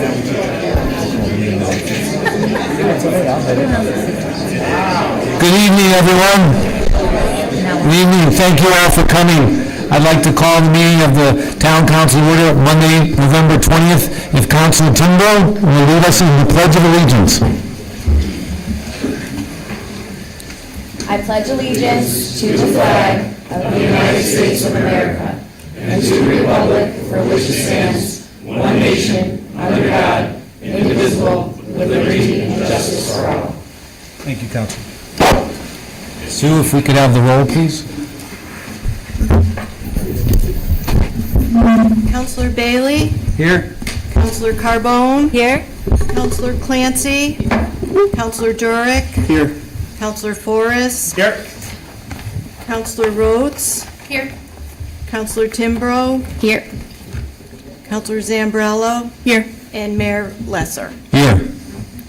Good evening, everyone. Good evening. Thank you all for coming. I'd like to call the meeting of the Town Council order Monday, November 20th. If Councilor Timbro will lead us in the Pledge of Allegiance. I pledge allegiance to the flag of the United States of America and to the republic for which it stands, one nation, under God, indivisible, with liberty and justice for all. Thank you, Councilor. Sue, if we could have the roll, please. Councilor Bailey? Here. Councilor Carbone? Here. Councilor Clancy? Councilor Durick? Here. Councilor Forrest? Here. Councilor Rhodes? Here. Councilor Timbro? Here. Councilor Zambrello? Here. And Mayor Lesser. Here.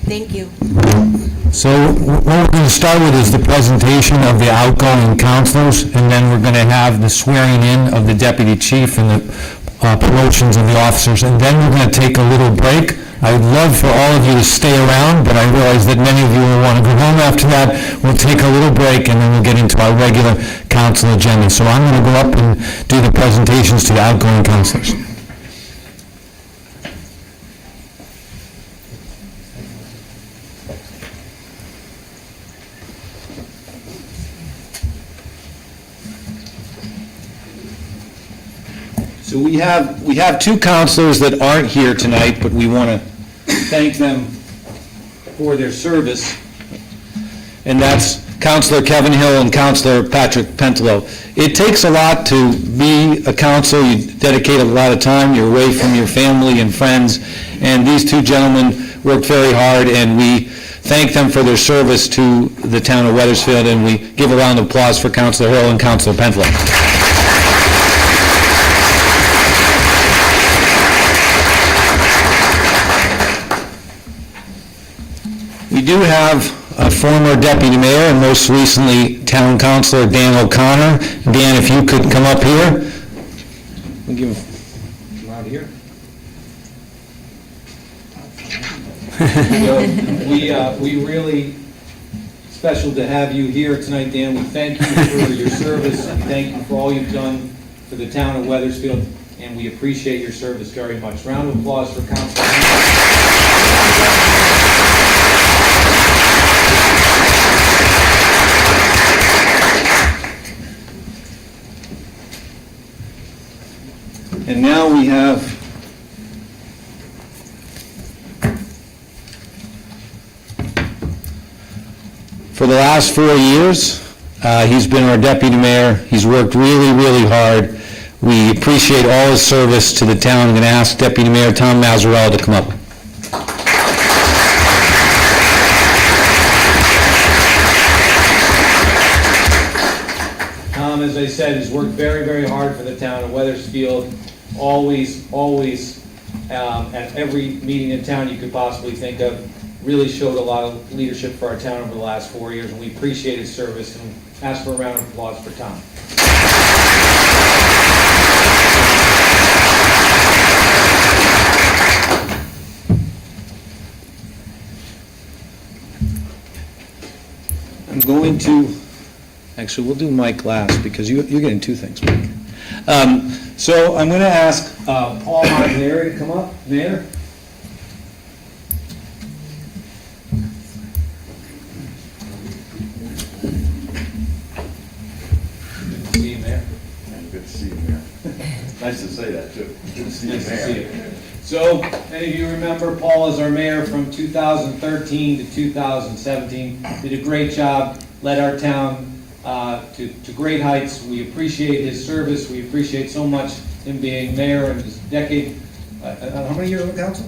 Thank you. So what we're going to start with is the presentation of the outgoing councilors, and then we're going to have the swearing in of the deputy chief and the promotions of the officers, and then we're going to take a little break. I would love for all of you to stay around, but I realize that many of you will want to go home after that. We'll take a little break, and then we'll get into our regular council agenda. So I'm going to go up and do the presentations to the outgoing councilors. So we have two counselors that aren't here tonight, but we want to thank them for their service, and that's Counselor Kevin Hill and Counselor Patrick Pentelow. It takes a lot to be a counselor. You dedicate a lot of time. You're away from your family and friends, and these two gentlemen worked very hard, and we thank them for their service to the town of Wethersfield, and we give a round of applause for Counselor Hill and Counselor Pentelow. We do have a former deputy mayor and most recently town councilor Dan O'Connor. Dan, if you could come up here. We'll give him out here. We really special to have you here tonight, Dan. We thank you for your service. We thank you for all you've done for the town of Wethersfield, and we appreciate your service very much. Round of applause for Councilor. And now we have for the last 4 years, he's been our deputy mayor. He's worked really, really hard. We appreciate all his service to the town. I'm going to ask Deputy Mayor Tom Mazzarella to come up. Tom, as I said, has worked very, very hard for the town of Wethersfield. Always, at every meeting in town you could possibly think of, really showed a lot of leadership for our town over the last 4 years, and we appreciate his service and ask for a round of applause for Tom. I'm going to, actually we'll do Mike last because you're getting two things, Mike. So I'm going to ask Paul Montanari to come up. Mayor? Good to see you, Mayor. Good to see you, Mayor. Nice to say that, too. Good to see you, Nice to Mayor. see you. So, many of you remember Paul as our mayor from 2013 to 2017. Did a great job, led our town to great heights. We appreciate his service. We appreciate so much him being mayor and his decade. How many years on council?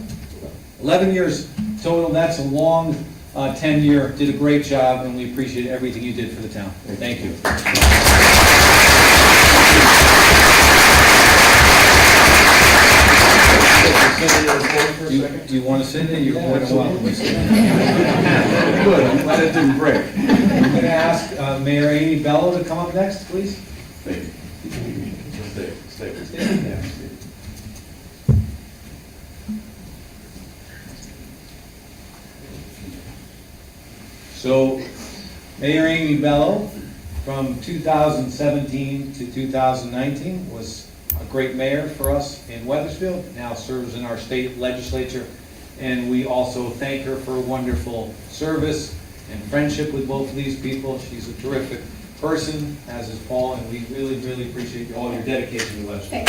11 years total. That's a long tenure. Did a great job, and we appreciate everything you did for the town. Thank you. Do you want to sit there? You're more than welcome. Good, I'm glad it didn't break. I'm going to ask Mayor Amy Bello to come up next, please. Stay. So, Mayor Amy Bello, from 2017 to 2019, was a great mayor for us in Wethersfield, now serves in our state legislature, and we also thank her for a wonderful service and friendship with both of these people. She's a terrific person, as is Paul, and we really, really appreciate all your dedication to Wethersfield.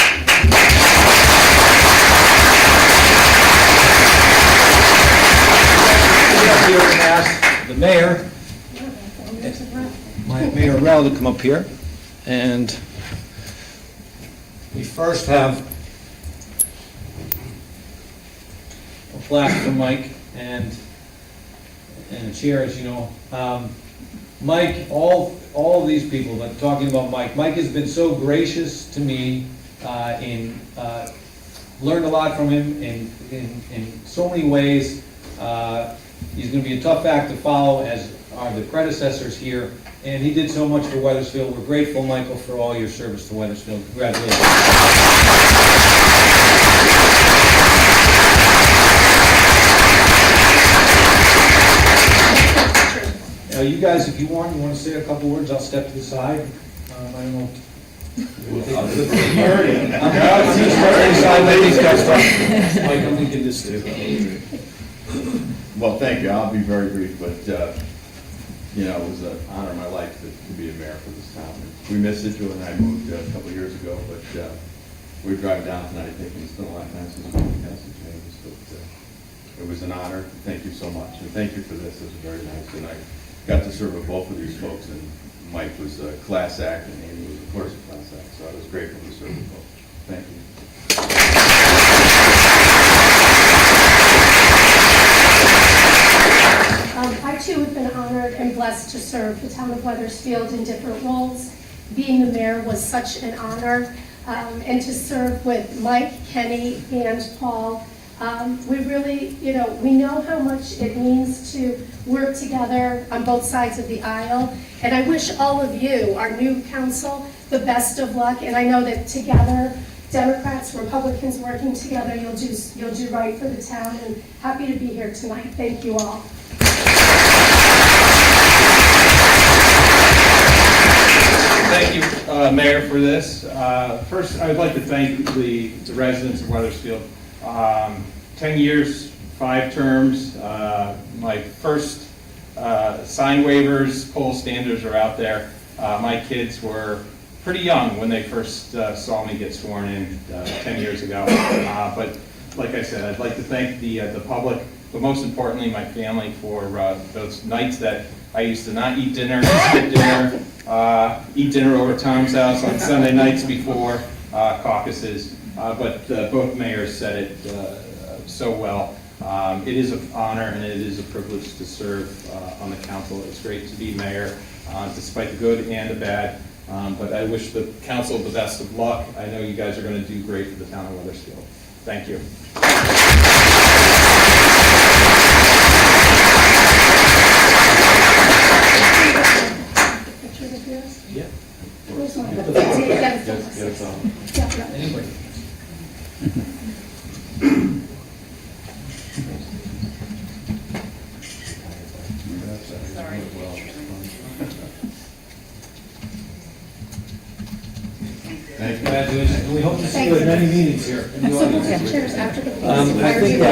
Here and ask the mayor, Mayor Rell, to come up here, and we first have a plaque for Mike and a chair, as you know. Mike, all of these people, but talking about Mike has been so gracious to me learned a lot from him in so many ways. He's going to be a tough act to follow, as are the predecessors here, and he did so much for Wethersfield. We're grateful, Michael, for all your service to Wethersfield. Congratulations. Now, you guys, if you want to say a couple words, I'll step to the side. I don't know. Mike, I'm thinking this too. Well, thank you. I'll be very brief, but, it was an honor in my life to be a mayor for this town. We missed it. Joe and I moved a couple of years ago, but we're driving down tonight thinking it's been a long time since we've had some changes. But it was an honor. Thank you so much. And thank you for this. It was very nice. And I got to serve with both of these folks, and Mike was a class act, and Amy was, of course, a class act. So I was grateful to serve with both. Thank you. I too have been honored and blessed to serve the town of Wethersfield in different roles. Being the mayor was such an honor, and to serve with Mike, Kenny, and Paul. We really, we know how much it means to work together on both sides of the aisle. And I wish all of you, our new council, the best of luck. And I know that together, Democrats, Republicans working together, you'll do right for the town. And happy to be here tonight. Thank you all. Thank you, Mayor, for this. First, I would like to thank the residents of Wethersfield. 10 years, 5 terms. My first sign waivers, poll standards are out there. My kids were pretty young when they first saw me get sworn in 10 years ago. But like I said, I'd like to thank the public, but most importantly, my family for those nights that I used to not eat dinner, skip dinner, eat dinner over Tom's house on Sunday nights before caucuses. But both mayors said it so well. It is an honor and it is a privilege to serve on the council. It's great to be mayor, despite the good and the bad. But I wish the council the best of luck. I know you guys are going to do great for the town of Wethersfield. Thank you. Yeah. Where's mine? Anybody? Congratulations. We hope to see you at many meetings here. So we'll have chairs after the police. I think that.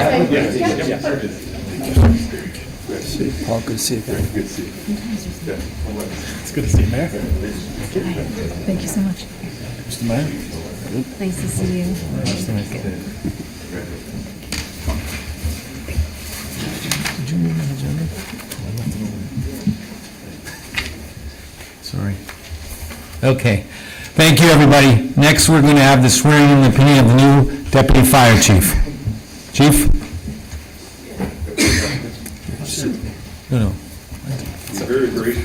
Paul, good to see you again. Good to see you. It's good to see you, Mayor. Thank you so much. Mr. Mayor. Nice to see you. Nice to meet you. Did you move my agenda? I left it over. Sorry. Okay. Thank you, everybody. Next, we're going to have the swearing in and opinion of the new deputy fire chief. Chief? No. Very brief.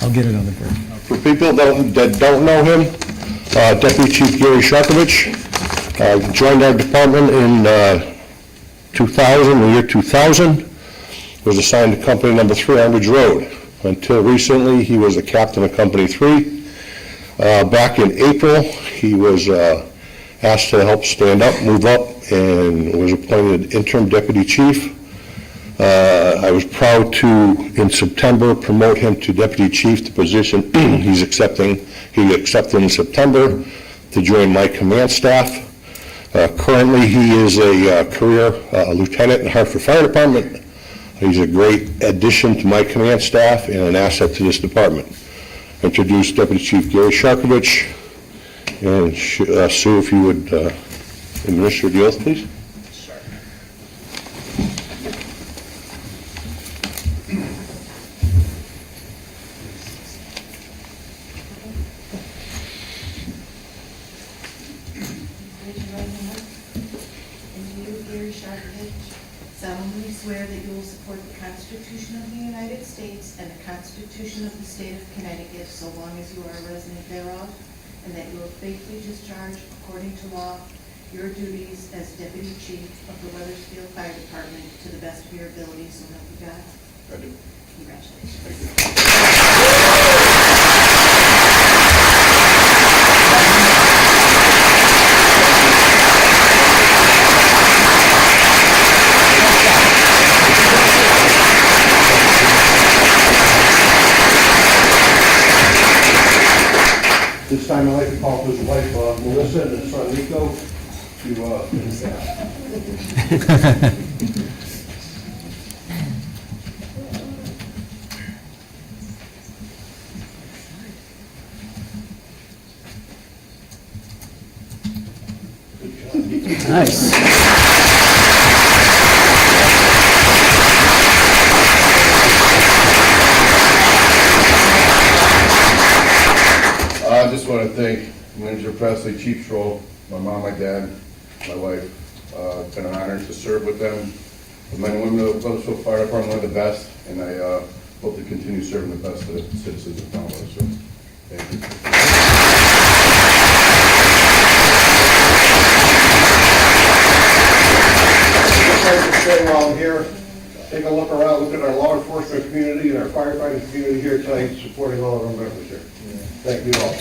I'll get it on the board. For people that don't know him, Deputy Chief Gary Sharkovich joined our department in the year 2000, was assigned to company number 3 on Ridge Road. Until recently, he was a captain of company 3. Back in April, he was asked to help stand up, move up, and was appointed interim deputy chief. I was proud to, in September, promote him to deputy chief, the position he accepted in September to join my command staff. Currently, he is a career lieutenant in the Hartford Fire Department. He's a great addition to my command staff and an asset to this department. Introduce Deputy Chief Gary Sharkovich. And Sue, if you would administer the oath, please. Raise your right hand. And you, Gary Sharkovich, solemnly swear that you will support the Constitution of the United States and the Constitution of the State of Connecticut so long as you are a resident thereof, and that you will faithfully discharge, according to law, your duties as Deputy Chief of the Wethersfield Fire Department to the best of your ability, so help you God. I do. Congratulations. This time I'd like to call his wife, Melissa, and his son Nico, Nice. I just want to thank Manager Presley, Chief Schroll, my mom, my dad, my wife. It's been an honor to serve with them. The men and women of the Wethersfield Fire Department are the best, and I hope to continue serving the best of the citizens of town Wethersfield. Thank you. Just like to say while I'm here, take a look around, look at our law enforcement community and our firefighting community here tonight, supporting all of our members here. Thank you all.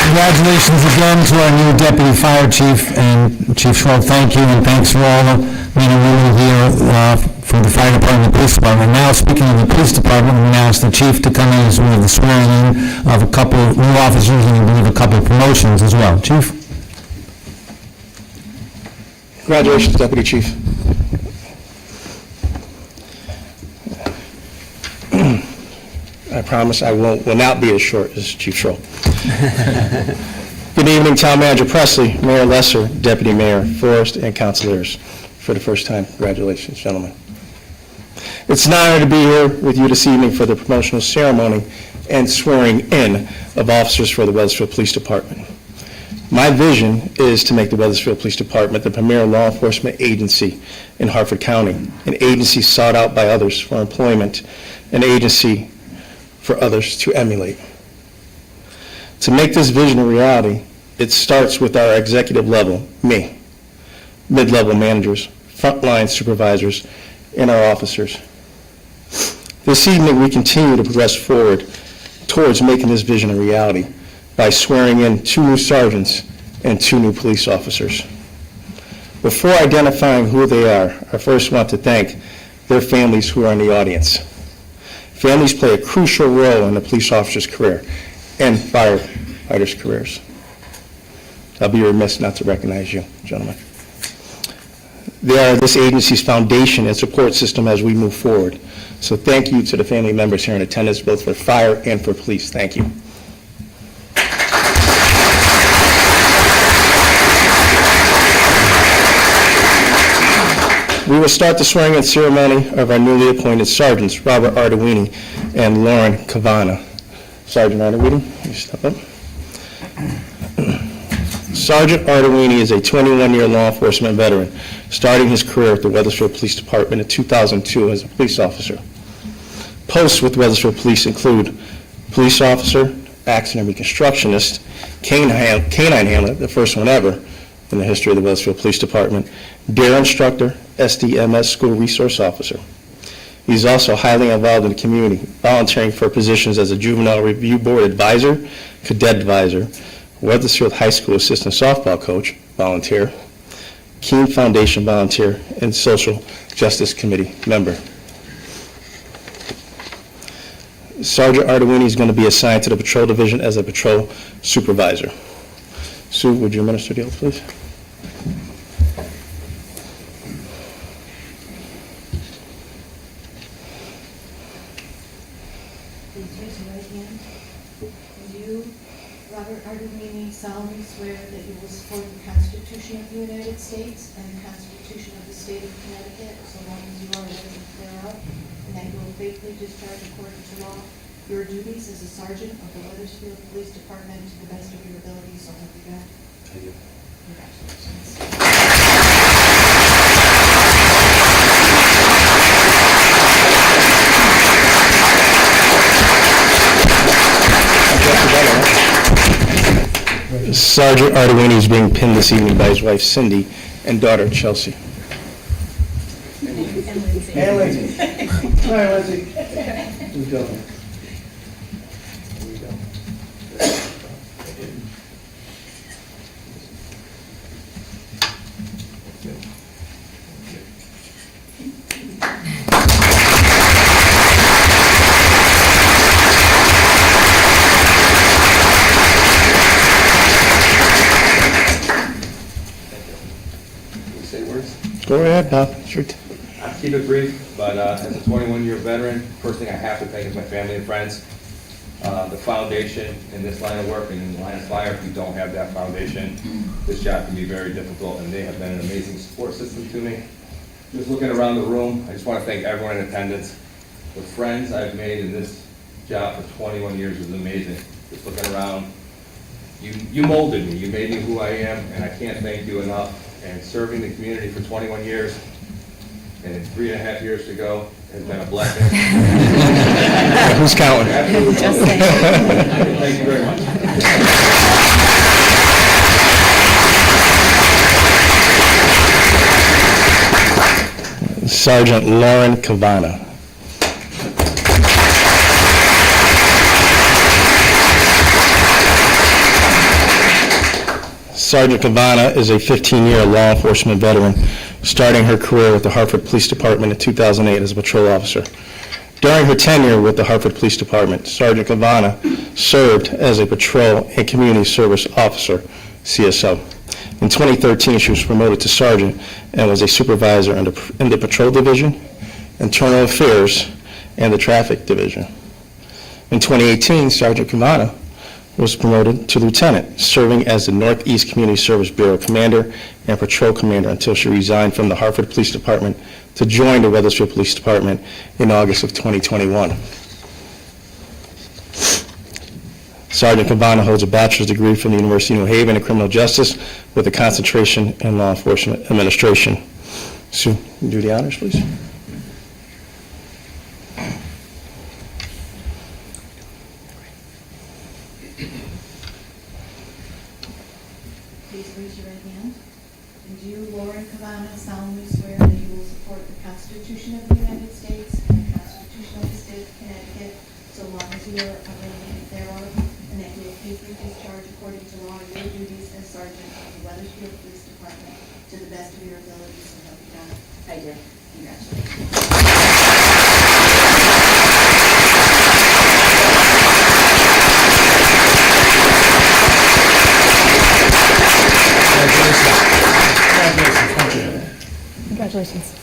Congratulations again to our new Deputy Fire Chief, and Chief Schwab, thank you, and thanks for all the men and women here from the Fire Department and the Police Department. Now, speaking of the Police Department, I'm going to ask the Chief to come in as well, the swearing in of a couple of new officers and I believe a couple of promotions as well. Chief? Congratulations, Deputy Chief. I promise I will not be as short as Chief Schroll. Good evening, Town Manager Presley, Mayor Lesser, Deputy Mayor Forrest, and councilors. For the first time, congratulations, gentlemen. It's an honor to be here with you this evening for the promotional ceremony and swearing in of officers for the Wethersfield Police Department. My vision is to make the Wethersfield Police Department the premier law enforcement agency in Hartford County, an agency sought out by others for employment, an agency for others to emulate. To make this vision a reality, it starts with our executive level, me, mid-level managers, frontline supervisors, and our officers. This evening, we continue to progress forward towards making this vision a reality by swearing in 2 new sergeants and 2 new police officers. Before identifying who they are, I first want to thank their families who are in the audience. Families play a crucial role in the police officer's career and firefighters' careers. I'll be remiss not to recognize you, gentlemen. They are this agency's foundation and support system as we move forward. So thank you to the family members here in attendance, both for fire and for police. Thank you. We will start the swearing-in ceremony of our newly appointed sergeants, Robert Arduini and Lauren Cavana. Sergeant Arduini, you step up. Sergeant Arduini is a 21-year law enforcement veteran, starting his career at the Wethersfield Police Department in 2002 as a police officer. Posts with Wethersfield Police include police officer, accident reconstructionist, canine handler, the first one ever in the history of the Wethersfield Police Department, DARE instructor, SDMS school resource officer. He's also highly involved in the community, volunteering for positions as a juvenile review board advisor, cadet advisor, Wethersfield High School assistant softball coach, volunteer, Keene Foundation volunteer, and Social Justice Committee member. Sergeant Arduini is going to be assigned to the Patrol Division as a patrol supervisor. Sue, would you administer the oath, please? Please raise your right hand. Do you, Robert Arduini, solemnly swear that you will support the Constitution of the United States and the Constitution of the State of Connecticut, so long as you are a resident thereof, and that you will faithfully discharge according to law your duties as a sergeant of the Wethersfield Police Department to the best of your ability, so help you God? I do. Congratulations. Sergeant Arduini is being pinned this evening by his wife Cindy and daughter Chelsea. And Lindsay. All right, Lindsay. Here we go. Say words? Go ahead, Bob. Sure. I'll keep it brief, but as a 21-year veteran, first thing I have to thank is my family and friends. The foundation in this line of work and in the line of fire, if you don't have that foundation, this job can be very difficult, and they have been an amazing support system to me. Just looking around the room, I just want to thank everyone in attendance. The friends I've made in this job for 21 years is amazing. Just looking around, you molded me, you made me who I am, and I can't thank you enough. And serving the community for 21 years, and 3.5 years to go, has been a blessing. Who's counting? Absolutely. Just saying. Thank you very much. Sergeant Lauren Cavana. Sergeant Cavana is a 15-year law enforcement veteran, starting her career with the Hartford Police Department in 2008 as a patrol officer. During her tenure with the Hartford Police Department, Sergeant Cavana served as a patrol and community service officer, CSO. In 2013, she was promoted to sergeant and was a supervisor in the Patrol Division, Internal Affairs, and the Traffic Division. In 2018, Sergeant Cavana was promoted to lieutenant, serving as the Northeast Community Service Bureau commander and patrol commander until she resigned from the Hartford Police Department to join the Wethersfield Police Department in August of 2021. Sergeant Cavana holds a bachelor's degree from the University of New Haven in criminal justice with a concentration in law enforcement administration. Sue, do the honors, please. Please raise your right hand. And do you, Lauren Cavana, solemnly swear that you will support the Constitution of the United States and the Constitution of the State of Connecticut, so long as you are a resident thereof, and that you will faithfully discharge according to law your duties as sergeant of the Wethersfield Police Department to the best of your ability, so help you God? I do. Congratulations. Congratulations.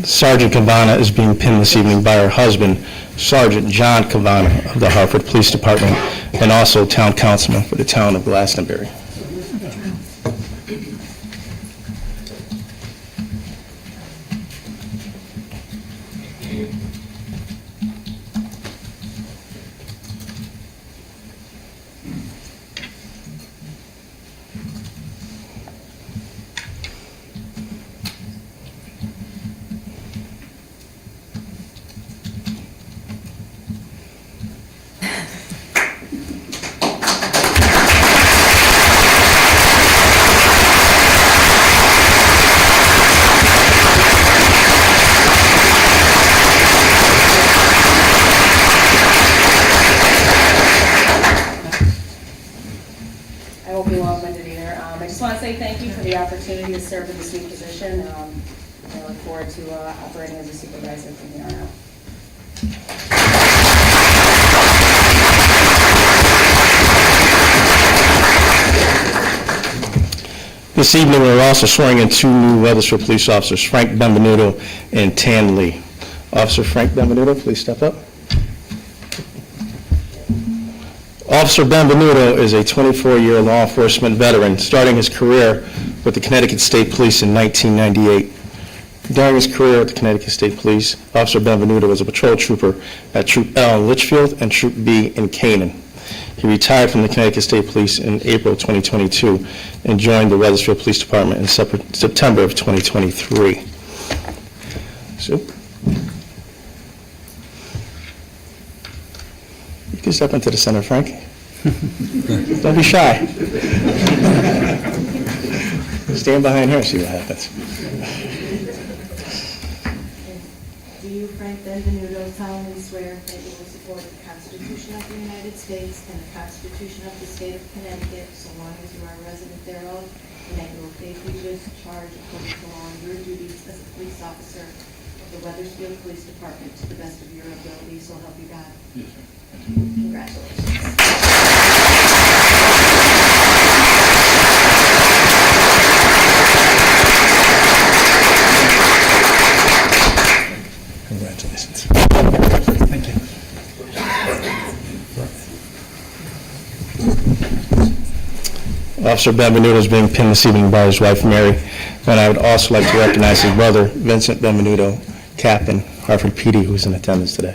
Sergeant Cavana is being pinned this evening by her husband, Sergeant John Cavana of the Hartford Police Department, and also town councilman for the town of Glastonbury. want to say thank you for the opportunity to serve in this new position. I look forward to operating as a supervisor from here on out. This evening, we're also swearing in two new Wethersfield police officers, Frank Benvenuto and Tan Lee. Officer Frank Benvenuto, please step up. Officer Benvenuto is a 24-year law enforcement veteran, starting his career with the Connecticut State Police in 1998. During his career at the Connecticut State Police, Officer Benvenuto was a patrol trooper at Troop L in Litchfield and Troop B in Canaan. He retired from the Connecticut State Police in April 2022 and joined the Wethersfield Police Department in September of 2023. So, you can step into the center, Frank. Don't be shy. Stand behind her and see what happens. Do you, Frank Benvenuto, solemnly swear that you will support the Constitution of the United States and the Constitution of the State of Connecticut, so long as you are a resident thereof, and that you will faithfully discharge according to law your duties as a police officer of the Wethersfield Police Department to the best of your ability, so help you God? Yes, sir. Congratulations. Congratulations. Thank you. Officer Benvenuto is being pinned this evening by his wife, Mary, and I would also like to recognize his brother, Vincent Benvenuto, Captain, Hartford PD, who's in attendance today.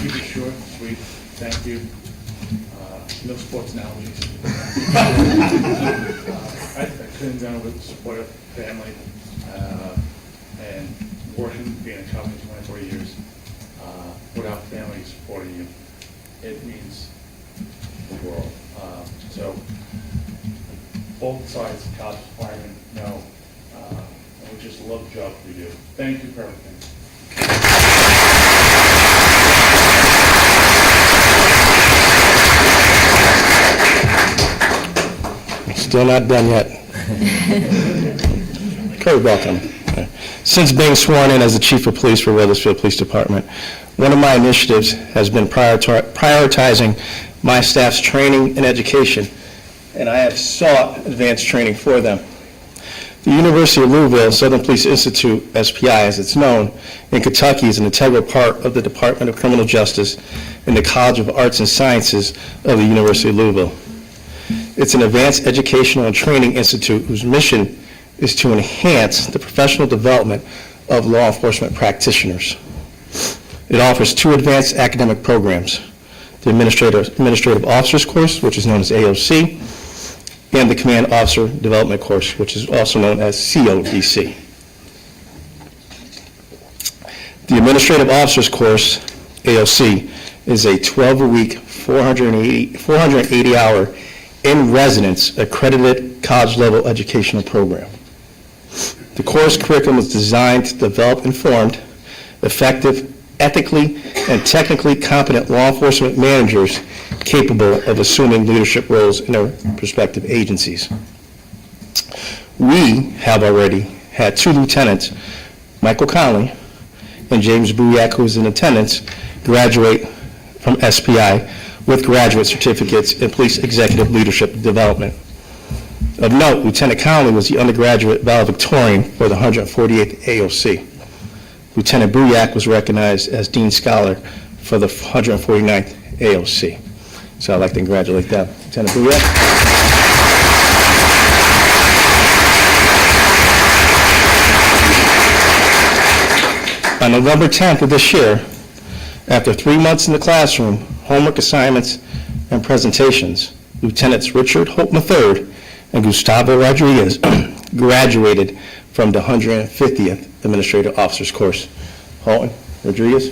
Keep it short, sweet. Thank you. No sports analogies. I couldn't have done it with the support of family and working, being a cop for 24 years. Without family supporting you, it means the world. So both sides, cops, firemen, know, and we just love the job we do. Thank you for everything. Still not done yet. Clerk, welcome. Since being sworn in as the Chief of Police for Wethersfield Police Department, one of my initiatives has been prioritizing my staff's training and education, and I have sought advanced training for them. The University of Louisville Southern Police Institute, SPI as it's known, in Kentucky is an integral part of the Department of Criminal Justice and the College of Arts and Sciences of the University of Louisville. It's an advanced educational and training institute whose mission is to enhance the professional development of law enforcement practitioners. It offers two advanced academic programs, the Administrative Officers course, which is known as AOC, and the Command Officer Development course, which is also known as CODC. The Administrative Officers course, AOC, is a 12-week, 480-hour in-residence accredited college-level educational program. The course curriculum is designed to develop informed, effective, ethically, and technically competent law enforcement managers capable of assuming leadership roles in their respective agencies. We have already had two lieutenants, Michael Conley and James Buyak, who is in attendance, graduate from SPI with graduate certificates in police executive leadership development. Of note, Lieutenant Conley was the undergraduate valedictorian for the 148th AOC. Lieutenant Buyak was recognized as Deane Scholar for the 149th AOC. So I'd like to congratulate them. Lieutenant Buyak. On November 10th of this year, after 3 months in the classroom, homework assignments, and presentations, Lieutenants Richard Hope III and Gustavo Rodriguez graduated from the 150th Administrative Officers course. Holton, Rodriguez.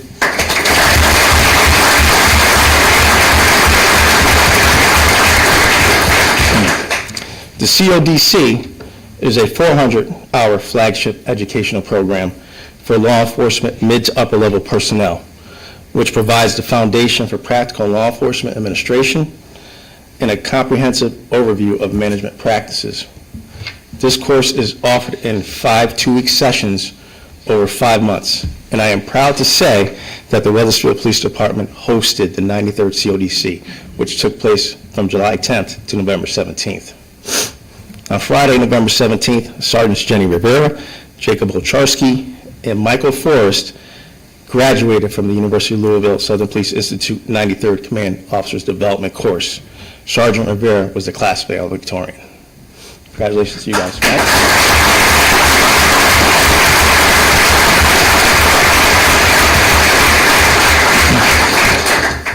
The CODC is a 400-hour flagship educational program for law enforcement mid to upper level personnel, which provides the foundation for practical law enforcement administration and a comprehensive overview of management practices. This course is offered in 5 two-week sessions over 5 months, and I am proud to say that the Wethersfield Police Department hosted the 93rd CODC, which took place from July 10th to November 17th. On Friday, November 17th, Sergeants Jenny Rivera, Jacob Olcharski, and Michael Forrest graduated from the University of Louisville Southern Police Institute 93rd Command Officers Development course. Sergeant Rivera was the class valedictorian. Congratulations to you guys.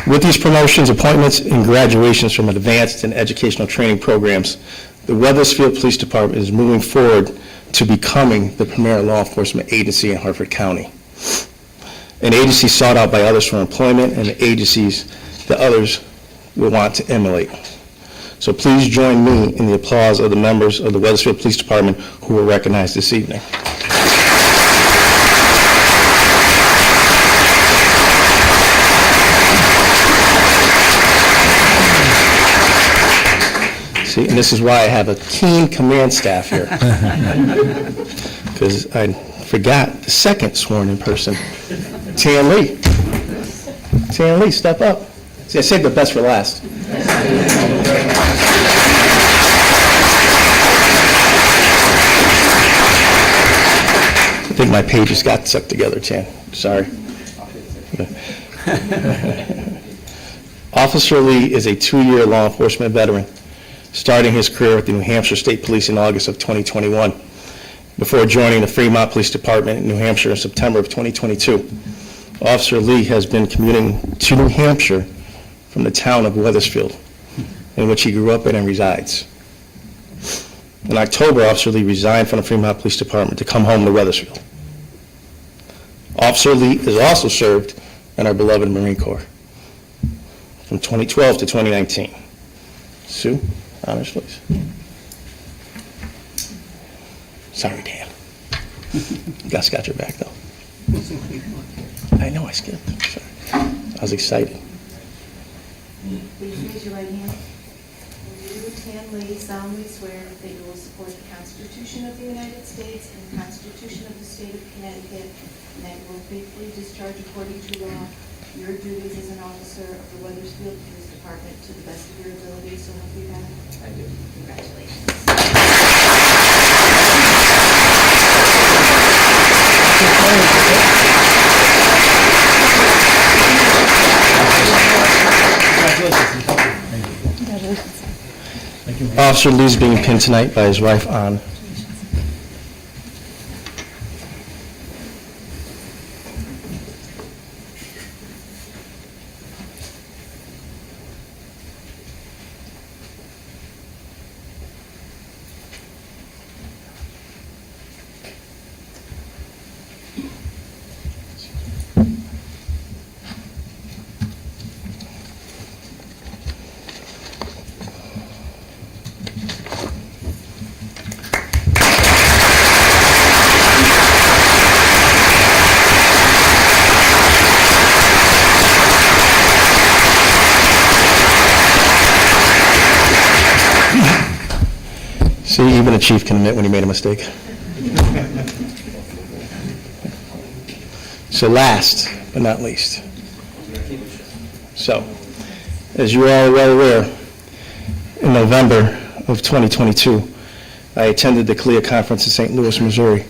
With these promotions, appointments, and graduations from advanced and educational training programs, the Wethersfield Police Department is moving forward to becoming the premier law enforcement agency in Harford County. An agency sought out by others for employment and agencies that others will want to emulate. So please join me in the applause of the members of the Wethersfield Police Department who were recognized this evening. See, and this is why I have a keen command staff here. Because I forgot the second sworn-in person, Tan Lee. Tan Lee, step up. See, I saved the best for last. I think my pages got stuck together, Tan. Sorry. Officer Lee is a 2-year law enforcement veteran, starting his career with the New Hampshire State Police in August of 2021, before joining the Fremont Police Department in New Hampshire in September of 2022. Officer Lee has been commuting to New Hampshire from the town of Wethersfield, in which he grew up in and resides. In October, Officer Lee resigned from the Fremont Police Department to come home to Wethersfield. Officer Lee has also served in our beloved Marine Corps from 2012 to 2019. Sue, honors, please. Sorry, Dan. Gus got your back, though. I know I skipped. Sorry. I was excited. Please raise your right hand. Will you, Tan Lee, solemnly swear that you will support the Constitution of the United States and the Constitution of the State of Connecticut, and that you will faithfully discharge according to law your duties as an officer of the Wethersfield Police Department to the best of your ability, so help you God? I do. Congratulations. Officer Lee's being pinned tonight by his wife, Ann. See, even a chief can admit when he made a mistake. So last but not least. So, as you are well aware, in November of 2022, I attended the CALEA conference in St. Louis, Missouri.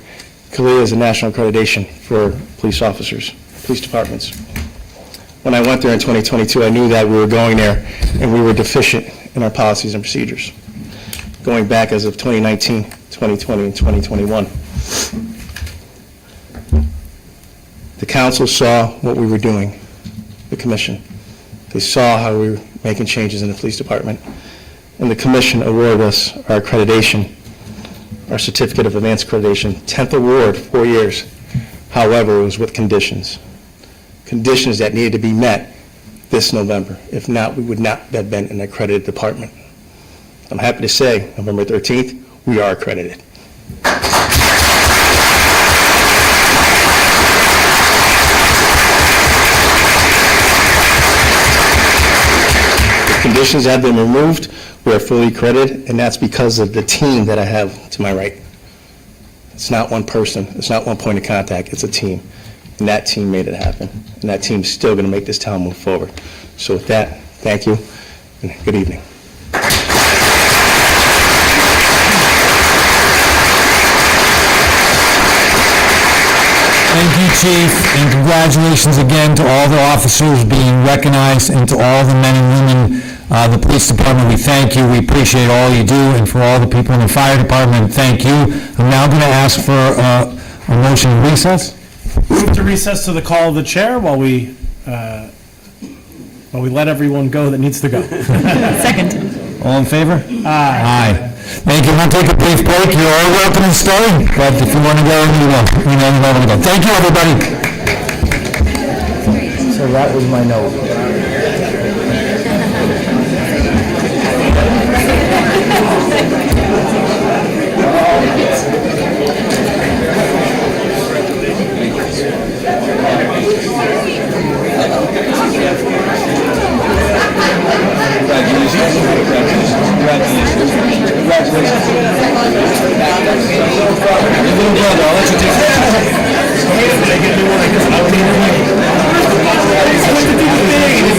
CALEA is a national accreditation for police officers, police departments. When I went there in 2022, I knew that we were going there and we were deficient in our policies and procedures, going back as of 2019, 2020, and 2021. The council saw what we were doing, the commission. They saw how we were making changes in the police department, and the commission awarded us our accreditation, our certificate of advanced accreditation, 10th award, 4 years. However, it was with conditions that needed to be met this November. If not, we would not have been an accredited department. I'm happy to say, November 13th, we are accredited. The conditions have been removed, we are fully accredited, and that's because of the team that I have to my right. It's not one person, it's not one point of contact, it's a team. And that team made it happen, and that team's still going to make this town move forward. So with that, thank you, and good evening. Thank you, Chief, and congratulations again to all the officers being recognized and to all the men and women of the police department. We thank you, we appreciate all you do, and for all the people in the fire department, thank you. I'm now going to ask for a motion to recess. Move to recess to the call of the chair while we let everyone go that needs to go. Second. All in favor? Aye. Thank you. We'll take a brief break. You're all welcome to stay, but if you want to go, you know where to go. Thank you, everybody. So that was my note. Congratulations.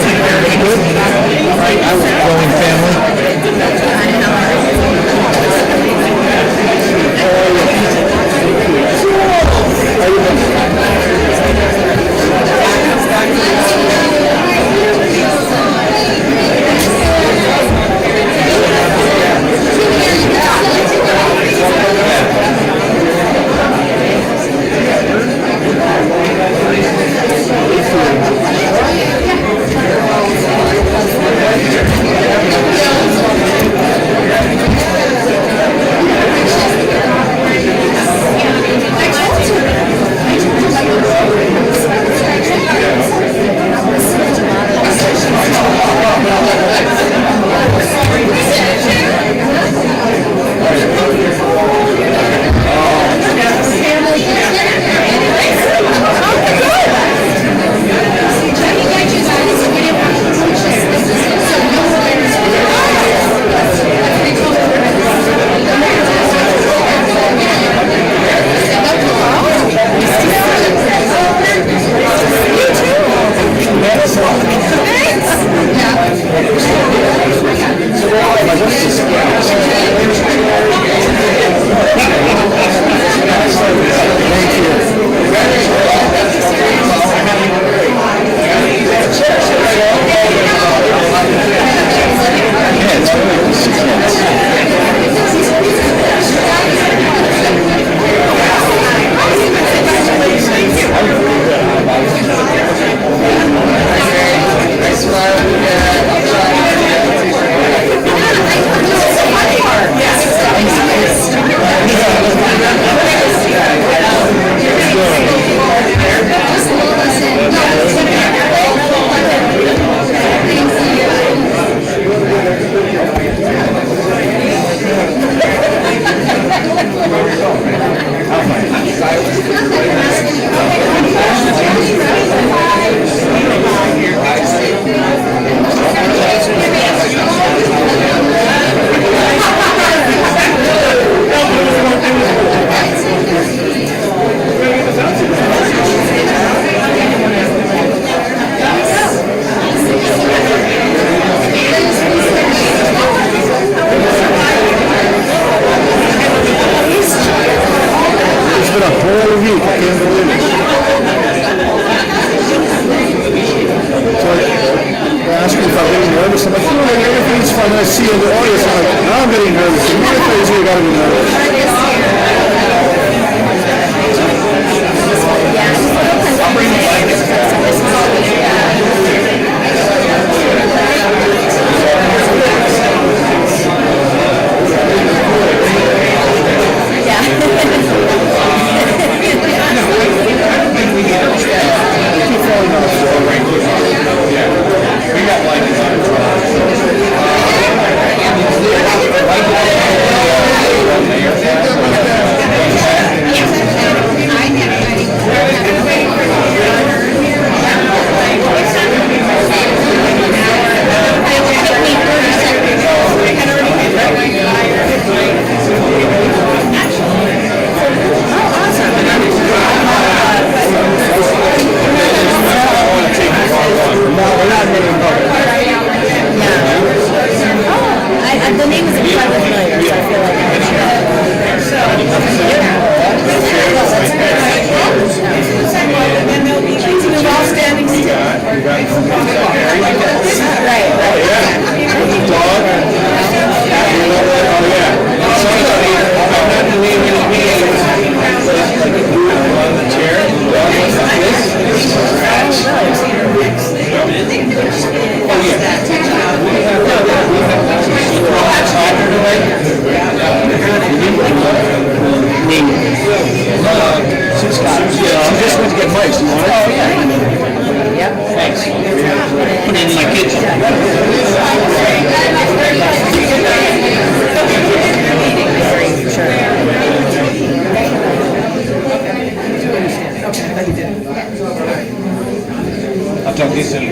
I'll talk to you soon.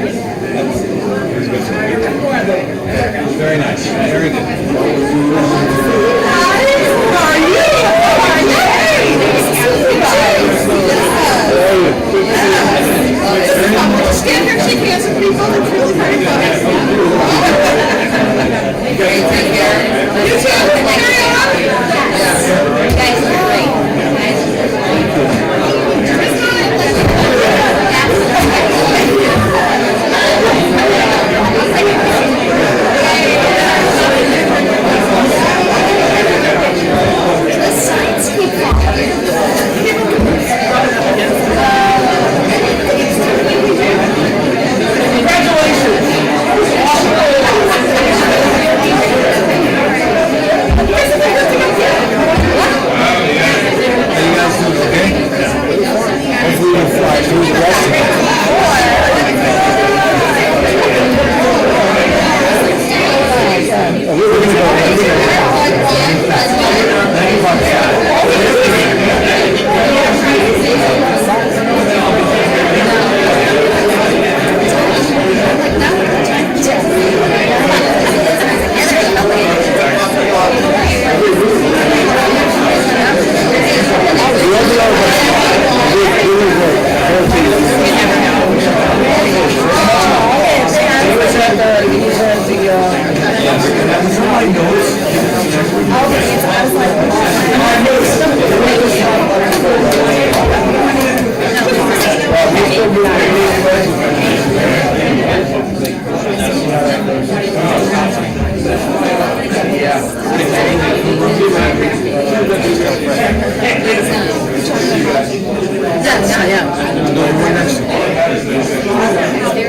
Very nice, very good. Stand here, shake hands with people, it's really very funny. You too, carry on. You guys look great. The signs keep very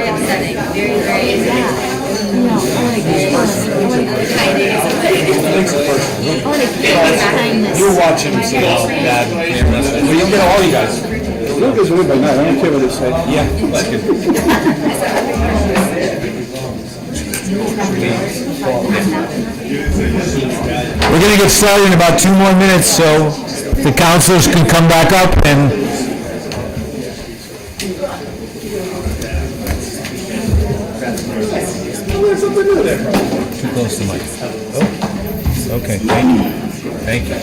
upsetting, very. You're watching some bad cameras. Well, you'll get all you guys. Lucas will by night, I don't care what they say. Yeah, that's good. We're going to get started in about 2 more minutes, so the councilors can come back up and... Too close to the mic. Oh, okay, thank you. Thank you.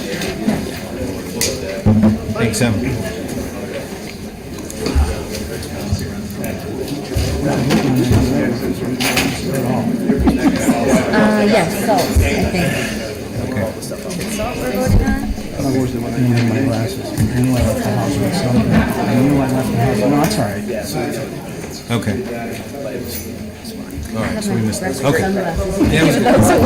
Thanks, Em. Yes, salt, I think. Salt we're voting on? I need my glasses. I knew I left the house with something. I knew I left the house. No, it's all right. Okay. All right, so we missed this. Okay. Sunglasses. Yeah, it was- Even though it's a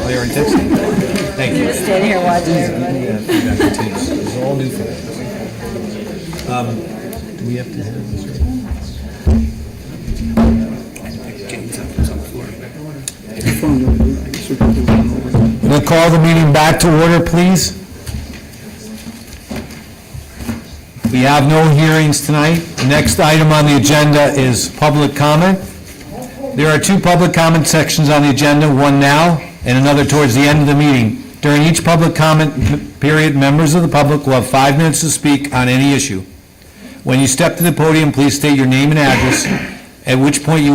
Clear and texting? Thank you. Just standing here watching everybody. Yeah, feedback continues. It's all new for us. Do we have to have this? We'll call the meeting back to order, please. We have no hearings tonight. The next item on the agenda is public comment. There are 2 public comment sections on the agenda, one now and another towards the end of the meeting. During each public comment period, members of the public will have 5 minutes to speak on any issue. When you step to the podium, please state your name and address, at which point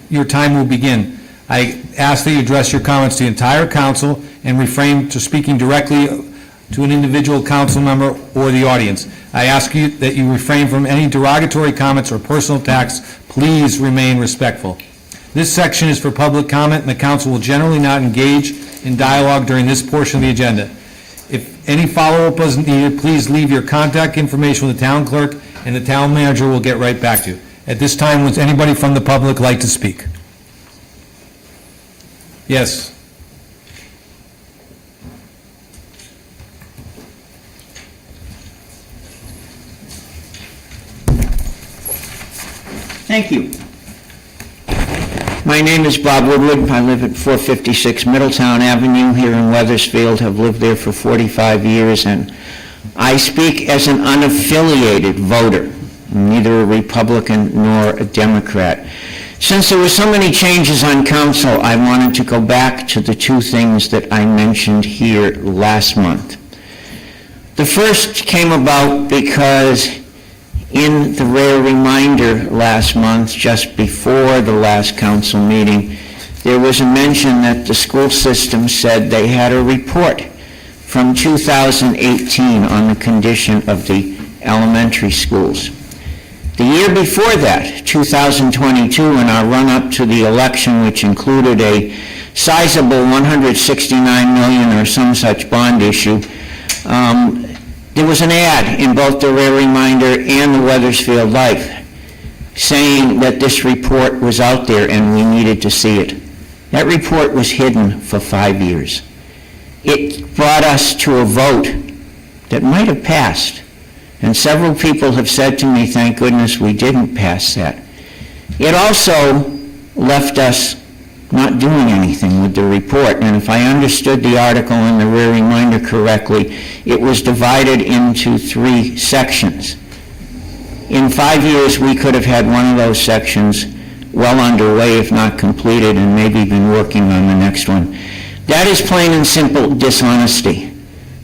your time will begin. I ask that you address your comments to the entire council and refrain to speaking directly to an individual council member or the audience. I ask you that you refrain from any derogatory comments or personal attacks. Please remain respectful. This section is for public comment, and the council will generally not engage in dialogue during this portion of the agenda. If any follow-up is needed, please leave your contact information with the town clerk, and the town manager will get right back to you. At this time, would anybody from the public like to speak? Yes. Thank you. My name is Bob Woodward. I live at 456 Middletown Avenue here in Wethersfield. Have lived there for 45 years, and I speak as an unaffiliated voter, neither a Republican nor a Democrat. Since there were so many changes on council, I wanted to go back to the two things that I mentioned here last month. The first came about because in the rare reminder last month, just before the last council meeting, there was a mention that the school system said they had a report from 2018 on the condition of the elementary schools. The year before that, 2022, in our run-up to the election, which included a sizable $169 million or some such bond issue, there was an ad in both the Rare Reminder and the Wethersfield Life saying that this report was out there and we needed to see it. That report was hidden for 5 years. It brought us to a vote that might have passed. And several people have said to me, thank goodness we didn't pass that. It also left us not doing anything with the report. And if I understood the article in the Rare Reminder correctly, it was divided into 3 sections. In 5 years, we could have had one of those sections well underway, if not completed, and maybe been working on the next one. That is plain and simple dishonesty.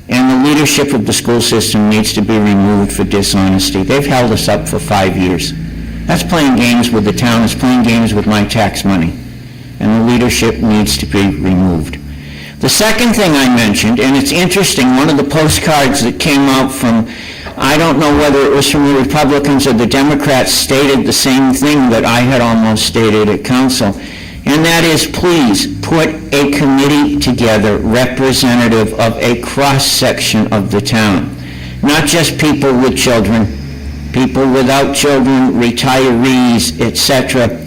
And the leadership of the school system needs to be removed for dishonesty. They've held us up for 5 years. That's playing games with the town. It's playing games with my tax money. And the leadership needs to be removed. The second thing I mentioned, and it's interesting, one of the postcards that came out from, I don't know whether it was from the Republicans or the Democrats, stated the same thing that I had almost stated at council. And that is, please put a committee together representative of a cross-section of the town. Not just people with children, people without children, retirees, etc.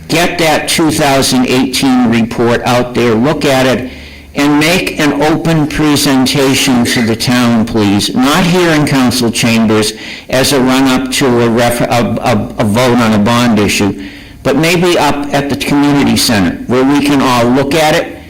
Get that 2018 report out there, look at it, and make an open presentation to the town, please. Not here in council chambers as a run-up to a vote on a bond issue, but maybe up at the community center where we can all look at it,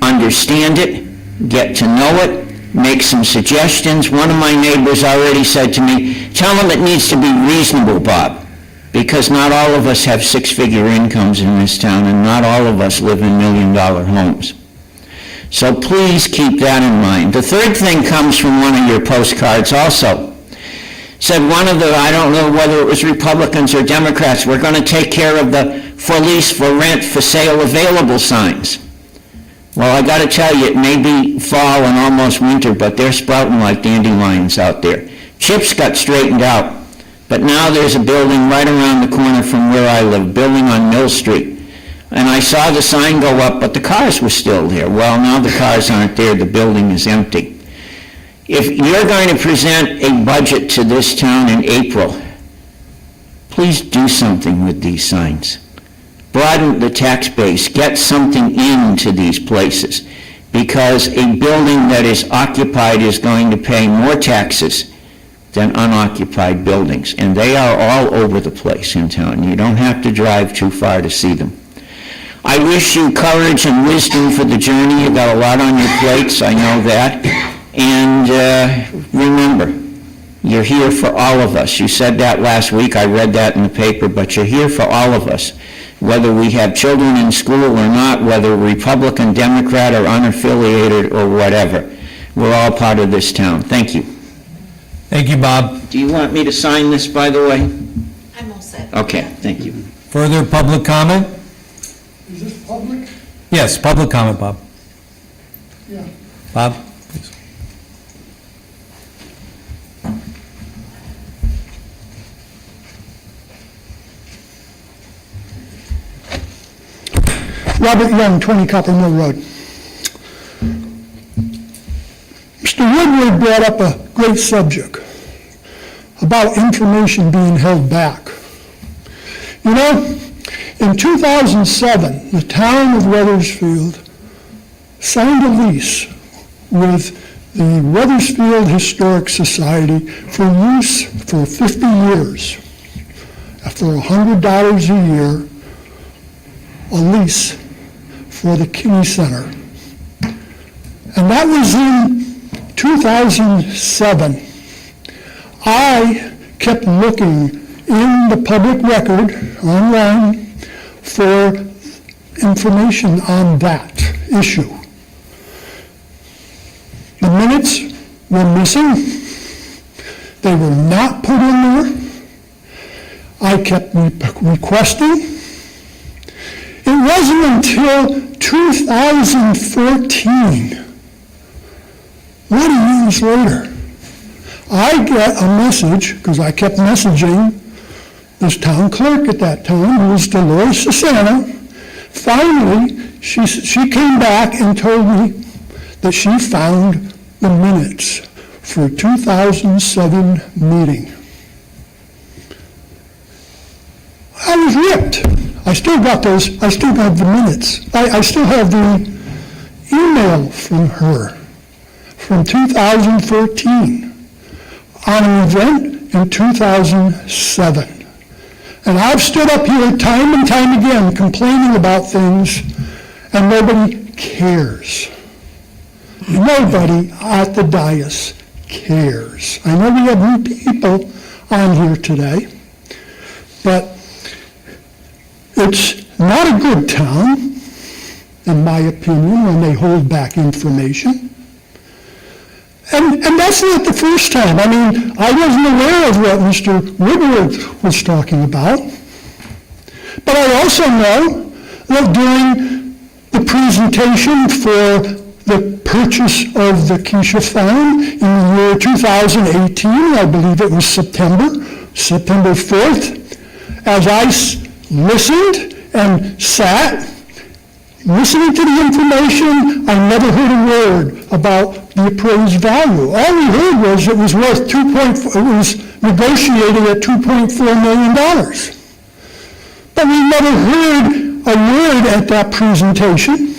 understand it, get to know it, make some suggestions. One of my neighbors already said to me, tell them it needs to be reasonable, Bob, because not all of us have 6-figure incomes in this town and not all of us live in million-dollar homes. So please keep that in mind. The third thing comes from one of your postcards also. Said one of the, I don't know whether it was Republicans or Democrats, we're going to take care of the for lease, for rent, for sale available signs. Well, I got to tell you, it may be fall and almost winter, but they're sprouting like dandelions out there. Chips got straightened out, but now there's a building right around the corner from where I live, building on Mill Street. And I saw the sign go up, but the cars were still there. Well, now the cars aren't there, the building is empty. If you're going to present a budget to this town in April, please do something with these signs. Broaden the tax base, get something into these places, because a building that is occupied is going to pay more taxes than unoccupied buildings, and they are all over the place in town. You don't have to drive too far to see them. I wish you courage and wisdom for the journey. You got a lot on your plates, I know that. And remember, you're here for all of us. You said that last week, I read that in the paper, but you're here for all of us. Whether we have children in school or not, whether Republican, Democrat, or unaffiliated, or whatever. We're all part of this town. Thank you. Thank you, Bob. Do you want me to sign this, by the way? I'm all set. Okay, thank you. Further public comment? Is this public? Yes, public comment, Bob. Yeah. Bob? Robert Young, 20 Copper Mill Road. Mr. Woodward brought up a great subject about information being held back. You know, in 2007, the town of Wethersfield signed a lease with the Wethersfield Historic Society for use for 50 years. After $100 a year, a lease for the Kinney Center. And that was in 2007. I kept looking in the public record online for information on that issue. The minutes were missing. They were not put in there. I kept requesting. It wasn't until 2014, what years later, I get a message, because I kept messaging this town clerk at that time, who was Dolores Susana. Finally, she came back and told me that she found the minutes for 2007 meeting. I was ripped. I still got those, I still got the minutes. I still have the email from her from 2014 on an event in 2007. And I've stood up here time and time again complaining about things, and nobody cares. Nobody at the dais cares. I know we have new people on here today, but it's not a good town, in my opinion, when they hold back information. And that's not the first time. I mean, I wasn't aware of what Mr. Woodward was talking about. But I also know that during the presentation for the purchase of the Keisha Farm in the year 2018, I believe it was September 4th, as I listened and sat, listening to the information, I never heard a word about the appraised value. All we heard was it was worth it was negotiated at $2.4 million. But we never heard a word at that presentation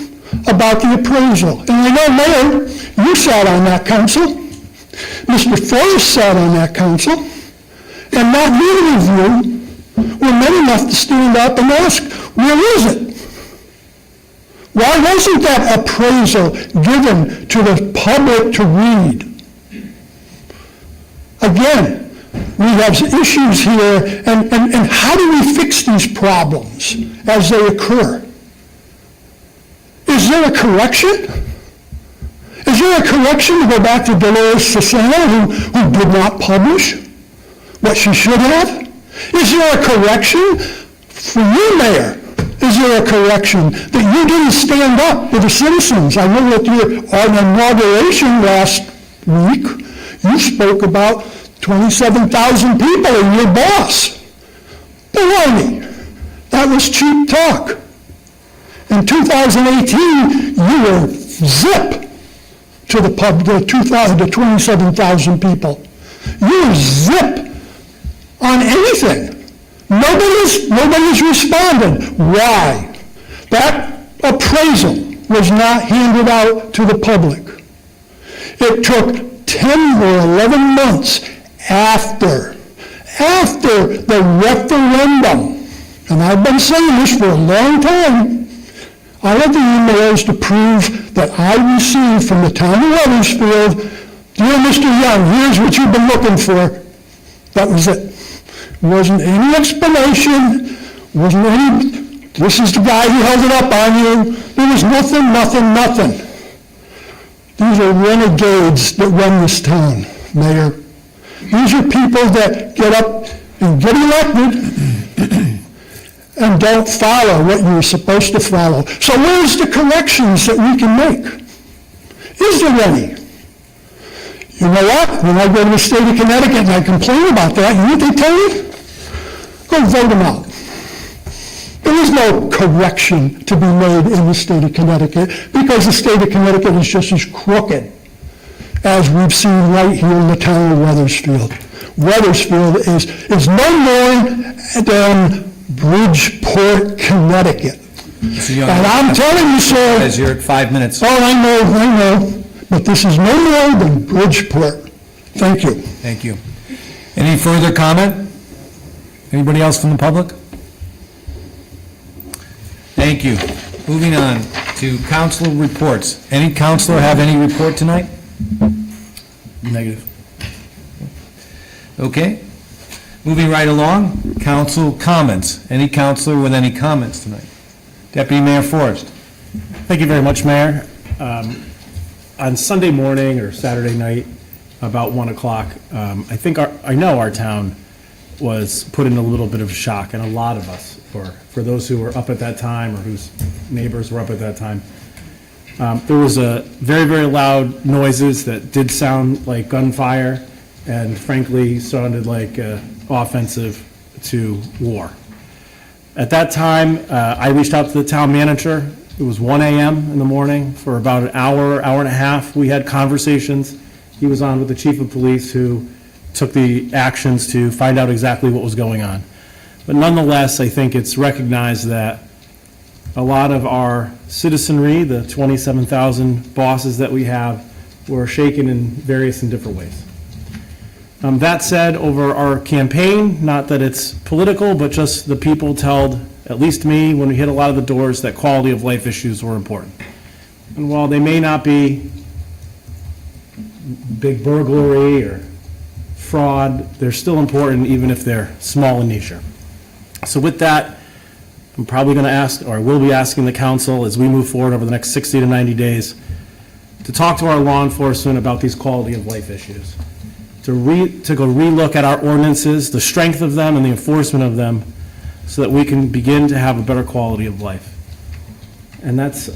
about the appraisal. And I know, Mayor, you sat on that council. Mr. Forrest sat on that council. And not many of you were men enough to stand up and ask, where is it? Why wasn't that appraisal given to the public to read? Again, we have issues here, and how do we fix these problems as they occur? Is there a correction? Is there a correction to go back to Dolores Susana, who did not publish what she should have? Is there a correction for you, Mayor? Is there a correction that you didn't stand up with the citizens? I know that on inauguration last week, you spoke about 27,000 people and your boss. Baloney. That was cheap talk. In 2018, you were zip to the 27,000 people. You were zip on anything. Nobody's responded. Why? That appraisal was not handed out to the public. It took 10 or 11 months after the referendum, and I've been saying this for a long time. I have the emails to prove that I received from the town of Wethersfield, dear Mr. Young, here's what you've been looking for. That was it. Wasn't any explanation, wasn't any, this is the guy who held it up on you. There was nothing. These are renegades that run this town, Mayor. These are people that get up and get elected and don't follow what you're supposed to follow. So where's the corrections that we can make? Is there any? You know what? When I go to the state of Connecticut and I complain about that, you know what they tell me? Go vote them out. There is no correction to be made in the state of Connecticut because the state of Connecticut is just as crooked as we've seen right here in the town of Wethersfield. Wethersfield is no more than Bridgeport, Connecticut. And I'm telling you, sir. As you're at 5 minutes. Oh, I know. But this is no more than Bridgeport. Thank you. Thank you. Any further comment? Anybody else from the public? Thank you. Moving on to council reports. Any councilor have any report tonight? Negative. Okay. Moving right along, council comments. Any counselor with any comments tonight? Deputy Mayor Forrest. Thank you very much, Mayor. On Sunday morning or Saturday night, about 1 o'clock, I know our town was put in a little bit of shock, and a lot of us, for those who were up at that time or whose neighbors were up at that time. There was a very, very loud noises that did sound like gunfire and frankly sounded like offensive to war. At that time, I reached out to the town manager. It was 1 a.m. in the morning. For about an hour, hour and a half, we had conversations. He was on with the chief of police who took the actions to find out exactly what was going on. But nonetheless, I think it's recognized that a lot of our citizenry, the 27,000 bosses that we have, were shaken in various and different ways. That said, over our campaign, not that it's political, but just the people told, at least me, when we hit a lot of the doors, that quality of life issues were important. And while they may not be big burglary or fraud, they're still important even if they're small in nature. So with that, I'm probably going to ask, or I will be asking the council as we move forward over the next 60 to 90 days, to talk to our law enforcement about these quality of life issues, to go relook at our ordinances, the strength of them and the enforcement of them, so that we can begin to have a better quality of life. And that's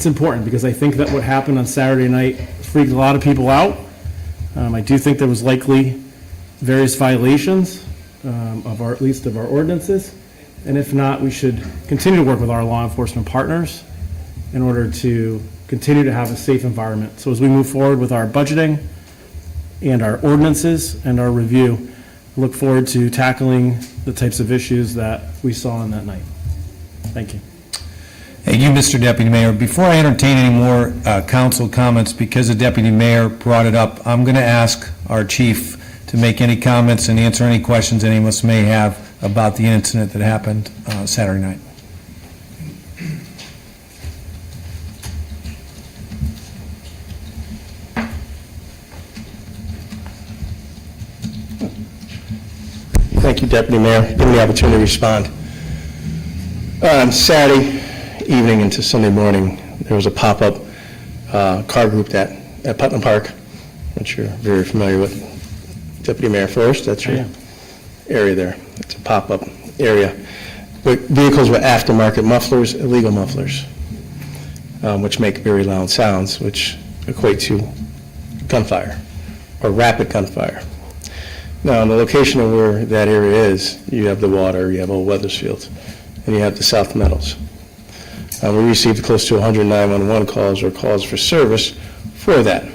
important, because I think that what happened on Saturday night freaked a lot of people out. I do think there was likely various violations at least of our ordinances. And if not, we should continue to work with our law enforcement partners in order to continue to have a safe environment. So as we move forward with our budgeting and our ordinances and our review, I look forward to tackling the types of issues that we saw on that night. Thank you. Thank you, Mr. Deputy Mayor. Before I entertain any more council comments, because the Deputy Mayor brought it up, I'm going to ask our chief to make any comments and answer any questions any of us may have about the incident that happened Saturday night. Thank you, Deputy Mayor, for giving me the opportunity to respond. On Saturday evening into Sunday morning, there was a pop-up car group at Putnam Park, which you're very familiar with. Deputy Mayor Forrest, that's your area there. It's a pop-up area with vehicles with aftermarket mufflers, illegal mufflers, which make very loud sounds, which equate to gunfire or rapid gunfire. Now, in the location of where that area is, you have the water, you have Old Wethersfield, and you have the South Meadows. We received close to 100 911 calls or calls for service for that.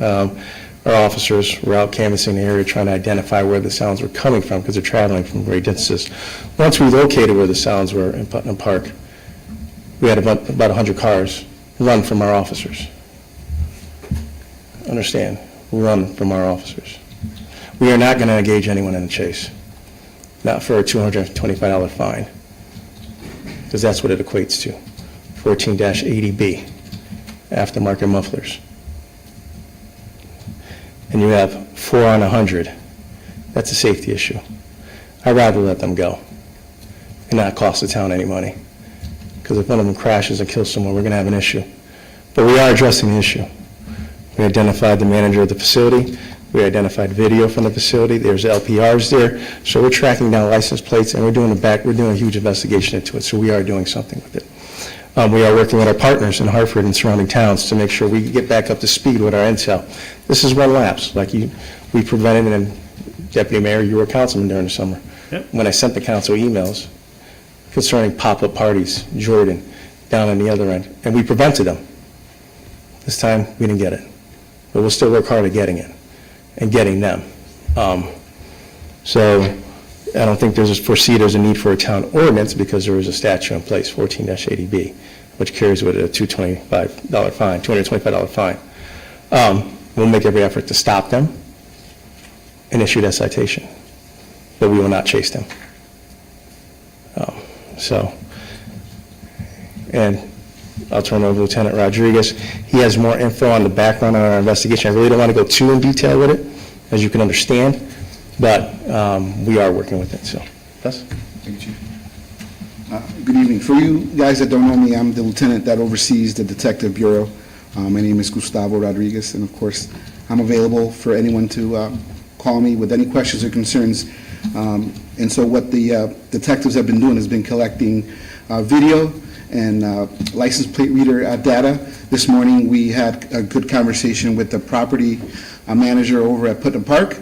Our officers were out canvassing the area trying to identify where the sounds were coming from, because they're traveling from great distances. Once we located where the sounds were in Putnam Park, we had about 100 cars run from our officers. Understand, run from our officers. We are not going to engage anyone in a chase, not for a $225 fine, because that's what it equates to, 14-80B, aftermarket mufflers. And you have 4 on 100. That's a safety issue. I'd rather let them go and not cost the town any money, because if one of them crashes and kills someone, we're going to have an issue. But we are addressing the issue. We identified the manager of the facility. We identified video from the facility. There's LPRs there. So we're tracking down license plates, and we're doing a huge investigation into it. So we are doing something with it. We are working with our partners in Hartford and surrounding towns to make sure we get back up to speed with our intel. This is one lapse, like we prevented, and Deputy Mayor, you were a councilman during the summer. Yep. When I sent the council emails concerning pop-up parties, Jordan, down on the other end, and we prevented them. This time, we didn't get it. But we'll still work hard at getting it and getting them. So I don't think there's a need for a town ordinance, because there is a statute in place, 14-80B, which carries with it a $225 fine. We'll make every effort to stop them and issue that citation, but we will not chase them. And I'll turn it over to Lieutenant Rodriguez. He has more info on the background on our investigation. I really don't want to go too in detail with it, as you can understand. but we are working with it, so. That's Thank you, Chief. Good evening. For you guys that don't know me, I'm the lieutenant that oversees the Detective Bureau. My name is Gustavo Rodriguez, and of course, I'm available for anyone to call me with any questions or concerns. And so what the detectives have been doing has been collecting video and license plate reader data. This morning, we had a good conversation with the property manager over at Putnam Park.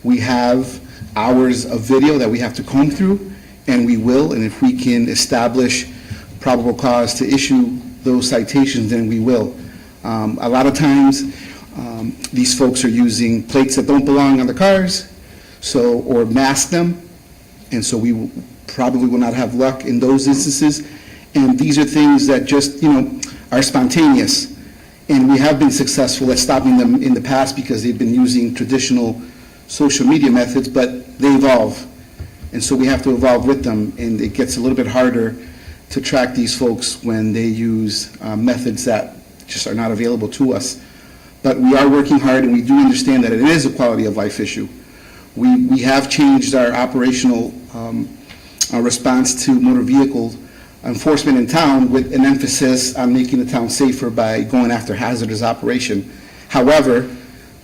We have hours of video that we have to comb through, and we will, and if we can establish probable cause to issue those citations, then we will. A lot of times, these folks are using plates that don't belong on the cars, or mask them, and so we probably will not have luck in those instances. And these are things that just, are spontaneous. And we have been successful at stopping them in the past because they've been using traditional social media methods, but they evolve. And so we have to evolve with them, and it gets a little bit harder to track these folks when they use methods that just are not available to us. But we are working hard, and we do understand that it is a quality of life issue. We have changed our operational response to motor vehicle enforcement in town with an emphasis on making the town safer by going after hazardous operation. However,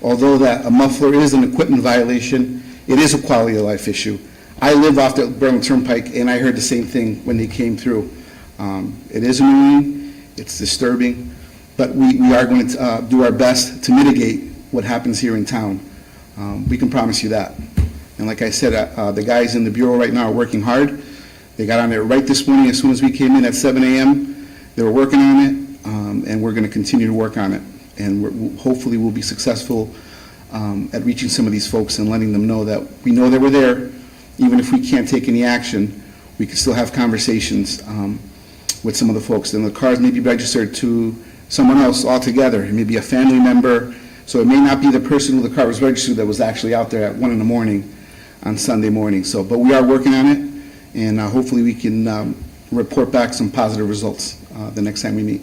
although that a muffler is an equipment violation, it is a quality of life issue. I live off the Berlin Turnpike, and I heard the same thing when they came through. It is annoying, it's disturbing, but we are going to do our best to mitigate what happens here in town. We can promise you that. And like I said, the guys in the Bureau right now are working hard. They got on there right this morning as soon as we came in at 7 a.m. They were working on it, and we're going to continue to work on it. And hopefully we'll be successful at reaching some of these folks and letting them know that we know they were there. Even if we can't take any action, we can still have conversations with some of the folks. And the cars may be registered to someone else altogether. It may be a family member. So it may not be the person who the car was registered that was actually out there at 1 in the morning on Sunday morning. But we are working on it, and hopefully we can report back some positive results the next time we meet.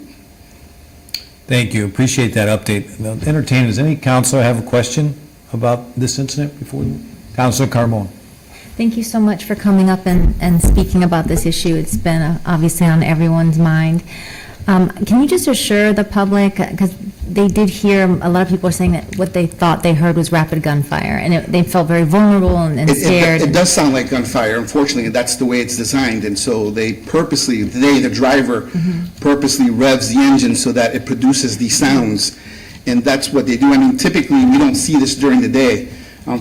Thank you, appreciate that update. Now, entertain, does any counselor have a question about this incident before? Counselor Carmone. Thank you so much for coming up and speaking about this issue. It's been obviously on everyone's mind. Can you just assure the public, because they did hear, a lot of people are saying that what they thought they heard was rapid gunfire, and they felt very vulnerable and scared. It does sound like gunfire, unfortunately, and that's the way it's designed. And so the driver, purposely revs the engine so that it produces these sounds. And that's what they do. I mean, typically, we don't see this during the day.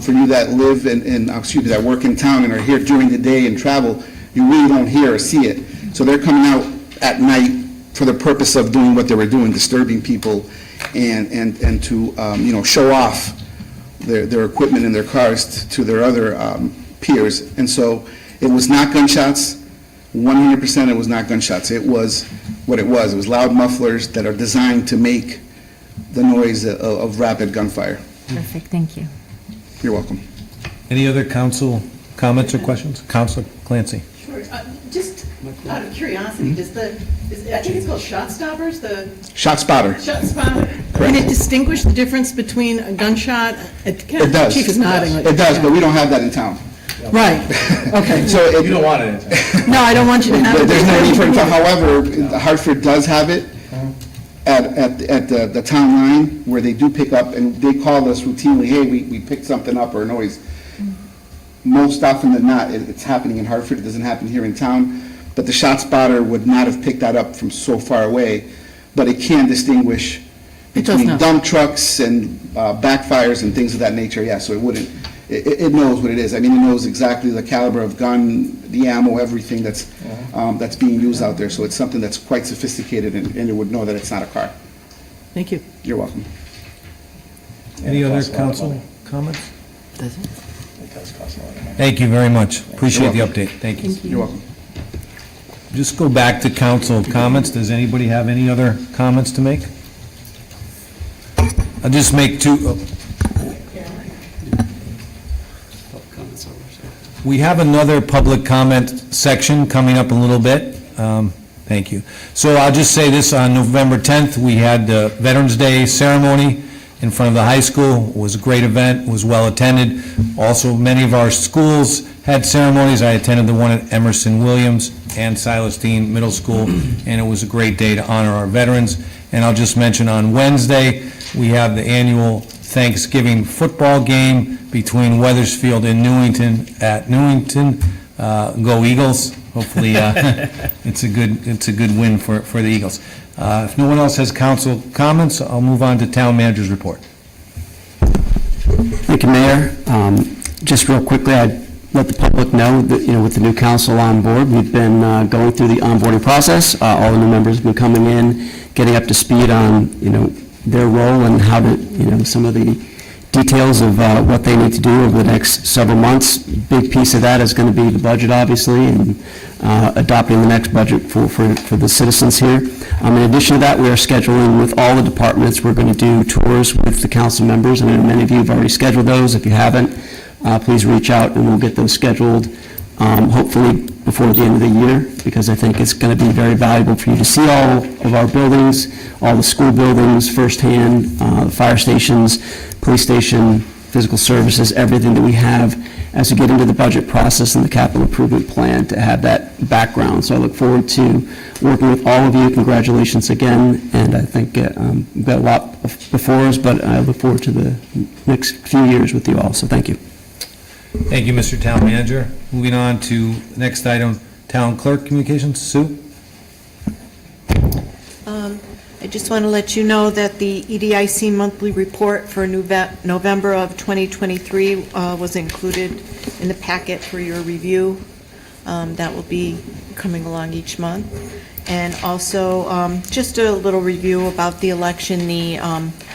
For you that live that work in town and are here during the day and travel, you really don't hear or see it. So they're coming out at night for the purpose of doing what they were doing, disturbing people, and to show off their equipment in their cars to their other peers. And so it was not gunshots. 100% it was not gunshots. It was what it was. It was loud mufflers that are designed to make the noise of rapid gunfire. Perfect, thank you. You're welcome. Any other council comments or questions? Counselor Clancy. Sure. Just out of curiosity, I think it's called shot stoppers, Shot spotter. Shot spotter. Can it distinguish the difference between a gunshot? It does. Chief is nodding. It does, but we don't have that in town. Right, okay. So You don't want it in town. No, I don't want you to have it. There's no need for it. However, Hartford does have it at the town line where they do pick up, and they call us routinely, hey, we picked something up or a noise. Most often than not, it's happening in Hartford. It doesn't happen here in town. But the shot spotter would not have picked that up from so far away. But it can distinguish between dump trucks and backfires and things of that nature. Yeah, so it wouldn't. It knows what it is. I mean, it knows exactly the caliber of gun, the ammo, everything that's being used out there. So it's something that's quite sophisticated, and it would know that it's not a car. Thank you. You're welcome. Any other council comments? It does cost a lot of money. Thank you very much. Appreciate the update. Thank you. You're welcome. Just go back to council comments. Does anybody have any other comments to make? I'll just make two. We have another public comment section coming up in a little bit. Thank you. So I'll just say this, on November 10th, we had the Veterans Day ceremony in front of the high school. It was a great event, was well-attended. Also, many of our schools had ceremonies. I attended the one at Emerson Williams and Silas Deane Middle School, and it was a great day to honor our veterans. And I'll just mention on Wednesday, we have the annual Thanksgiving football game between Wethersfield and Newington at Newington. Go Eagles. Hopefully, it's a good win for the Eagles. If no one else has council comments, I'll move on to town manager's report. Thank you, Mayor. Just real quickly, I'd let the public know that, with the new council on board, we've been going through the onboarding process. All the new members have been coming in, getting up to speed on, their role and how to, some of the details of what they need to do over the next several months. Big piece of that is going to be the budget, obviously, and adopting the next budget for the citizens here. In addition to that, we are scheduling with all the departments. We're going to do tours with the council members, and many of you have already scheduled those. If you haven't, please reach out and we'll get those scheduled, hopefully before the end of the year, because I think it's going to be very valuable for you to see all of our buildings, all the school buildings firsthand, the fire stations, police station, physical services, everything that we have as we get into the budget process and the capital improvement plan to have that background. So I look forward to working with all of you. Congratulations again, and I think we've got a lot before us, but I look forward to the next few years with you all, so thank you. Thank you, Mr. Town Manager. Moving on to the next item, Town Clerk Communications. Sue? I just want to let you know that the EDIC monthly report for November of 2023 was included in the packet for your review. That will be coming along each month. And also, just a little review about the election. The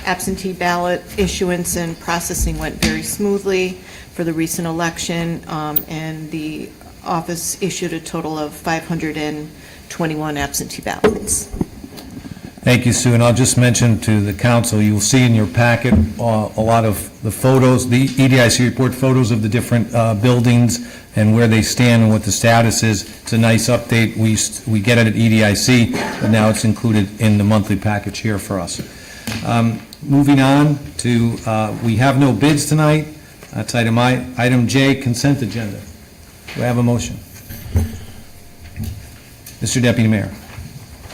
absentee ballot issuance and processing went very smoothly for the recent election, and the office issued a total of 521 absentee ballots. Thank you, Sue, and I'll just mention to the council, you'll see in your packet a lot of the photos, the EDIC report photos of the different buildings and where they stand and what the status is. It's a nice update. We get it at EDIC, but now it's included in the monthly package here for us. Moving on to, we have no bids tonight. That's item I. Item J, consent agenda. Do I have a motion? Mr. Deputy Mayor.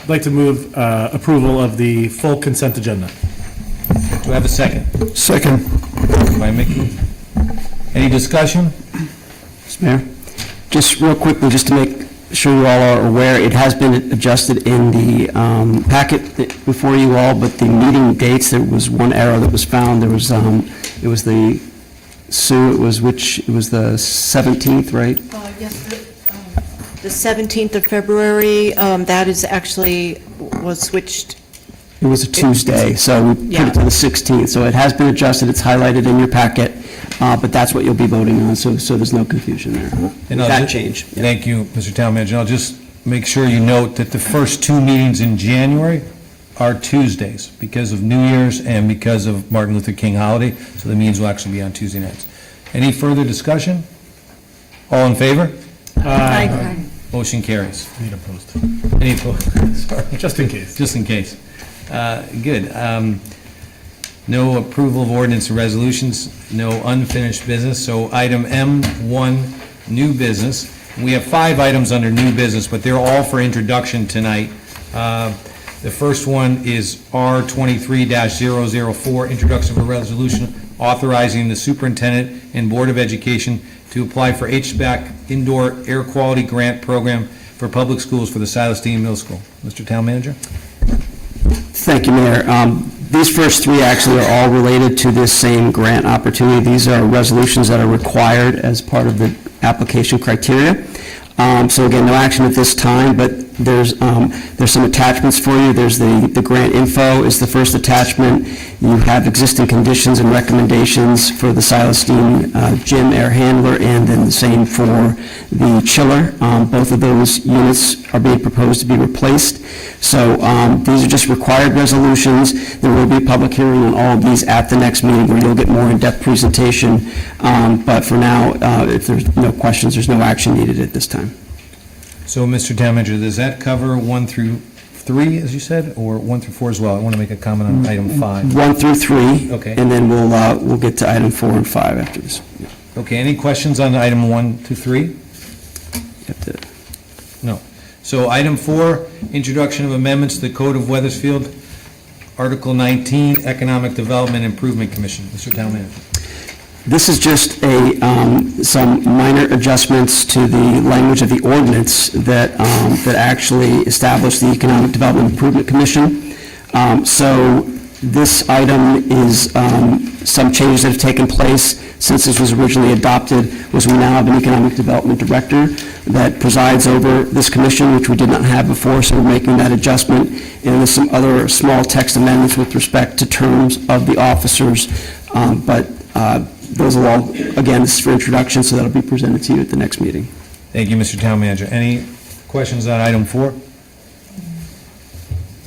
I'd like to move approval of the full consent agenda. Do I have a second? Second. By Mickey. Any discussion? Mr. Mayor, just real quickly, just to make sure you all are aware, it has been adjusted in the packet before you all, but the meeting dates, there was one error that was found. There was, it was the, Sue, it was the 17th, right? Yes, the 17th of February, that is actually, was switched. It was a Tuesday, so we put it to the 16th. So it has been adjusted, it's highlighted in your packet, but that's what you'll be voting on, so there's no confusion there. And That change. Thank you, Mr. Town Manager. I'll just make sure you note that the first two meetings in January are Tuesdays because of New Year's and because of Martin Luther King holiday, so the meetings will actually be on Tuesday nights. Any further discussion? All in favor? Aye. Motion carries. Need opposed. Any opposed? Sorry. Just in case. Just in case. Good. No approval of ordinance and resolutions, no unfinished business. So item M1, new business. We have 5 items under new business, but they're all for introduction tonight. The first one is R23-004, introduction of a resolution authorizing the superintendent and Board of Education to apply for HVAC indoor air quality grant program for public schools for the Silas Deane Middle School. Mr. Town Manager? Thank you, Mayor. These first 3 actually are all related to this same grant opportunity. These are resolutions that are required as part of the application criteria. So again, no action at this time, but there's some attachments for you. There's the grant info is the first attachment. You have existing conditions and recommendations for the Silas Deane gym air handler, and then the same for the chiller. Both of those units are being proposed to be replaced. So these are just required resolutions. There will be a public hearing on all of these at the next meeting where you'll get more in-depth presentation. But for now, if there's no questions, there's no action needed at this time. So, Mr. Town Manager, does that cover 1 through 3, as you said, or 1 through 4 as well? I want to make a comment on item 5. 1 through 3. Okay. And then we'll get to item 4 and 5 after this. Okay, any questions on item 1 to 3? You have to- No. So item 4, introduction of amendments to the Code of Wethersfield, Article 19, Economic Development Improvement Commission. Mr. Town Manager. This is just some minor adjustments to the language of the ordinance that actually established the Economic Development Improvement Commission. So this item is some changes that have taken place since this was originally adopted, was we now have an Economic Development Director that presides over this commission, which we did not have before, so we're making that adjustment. And there's some other small text amendments with respect to terms of the officers, but those will all, again, this is for introduction, so that'll be presented to you at the next meeting. Thank you, Mr. Town Manager. Any questions on item 4?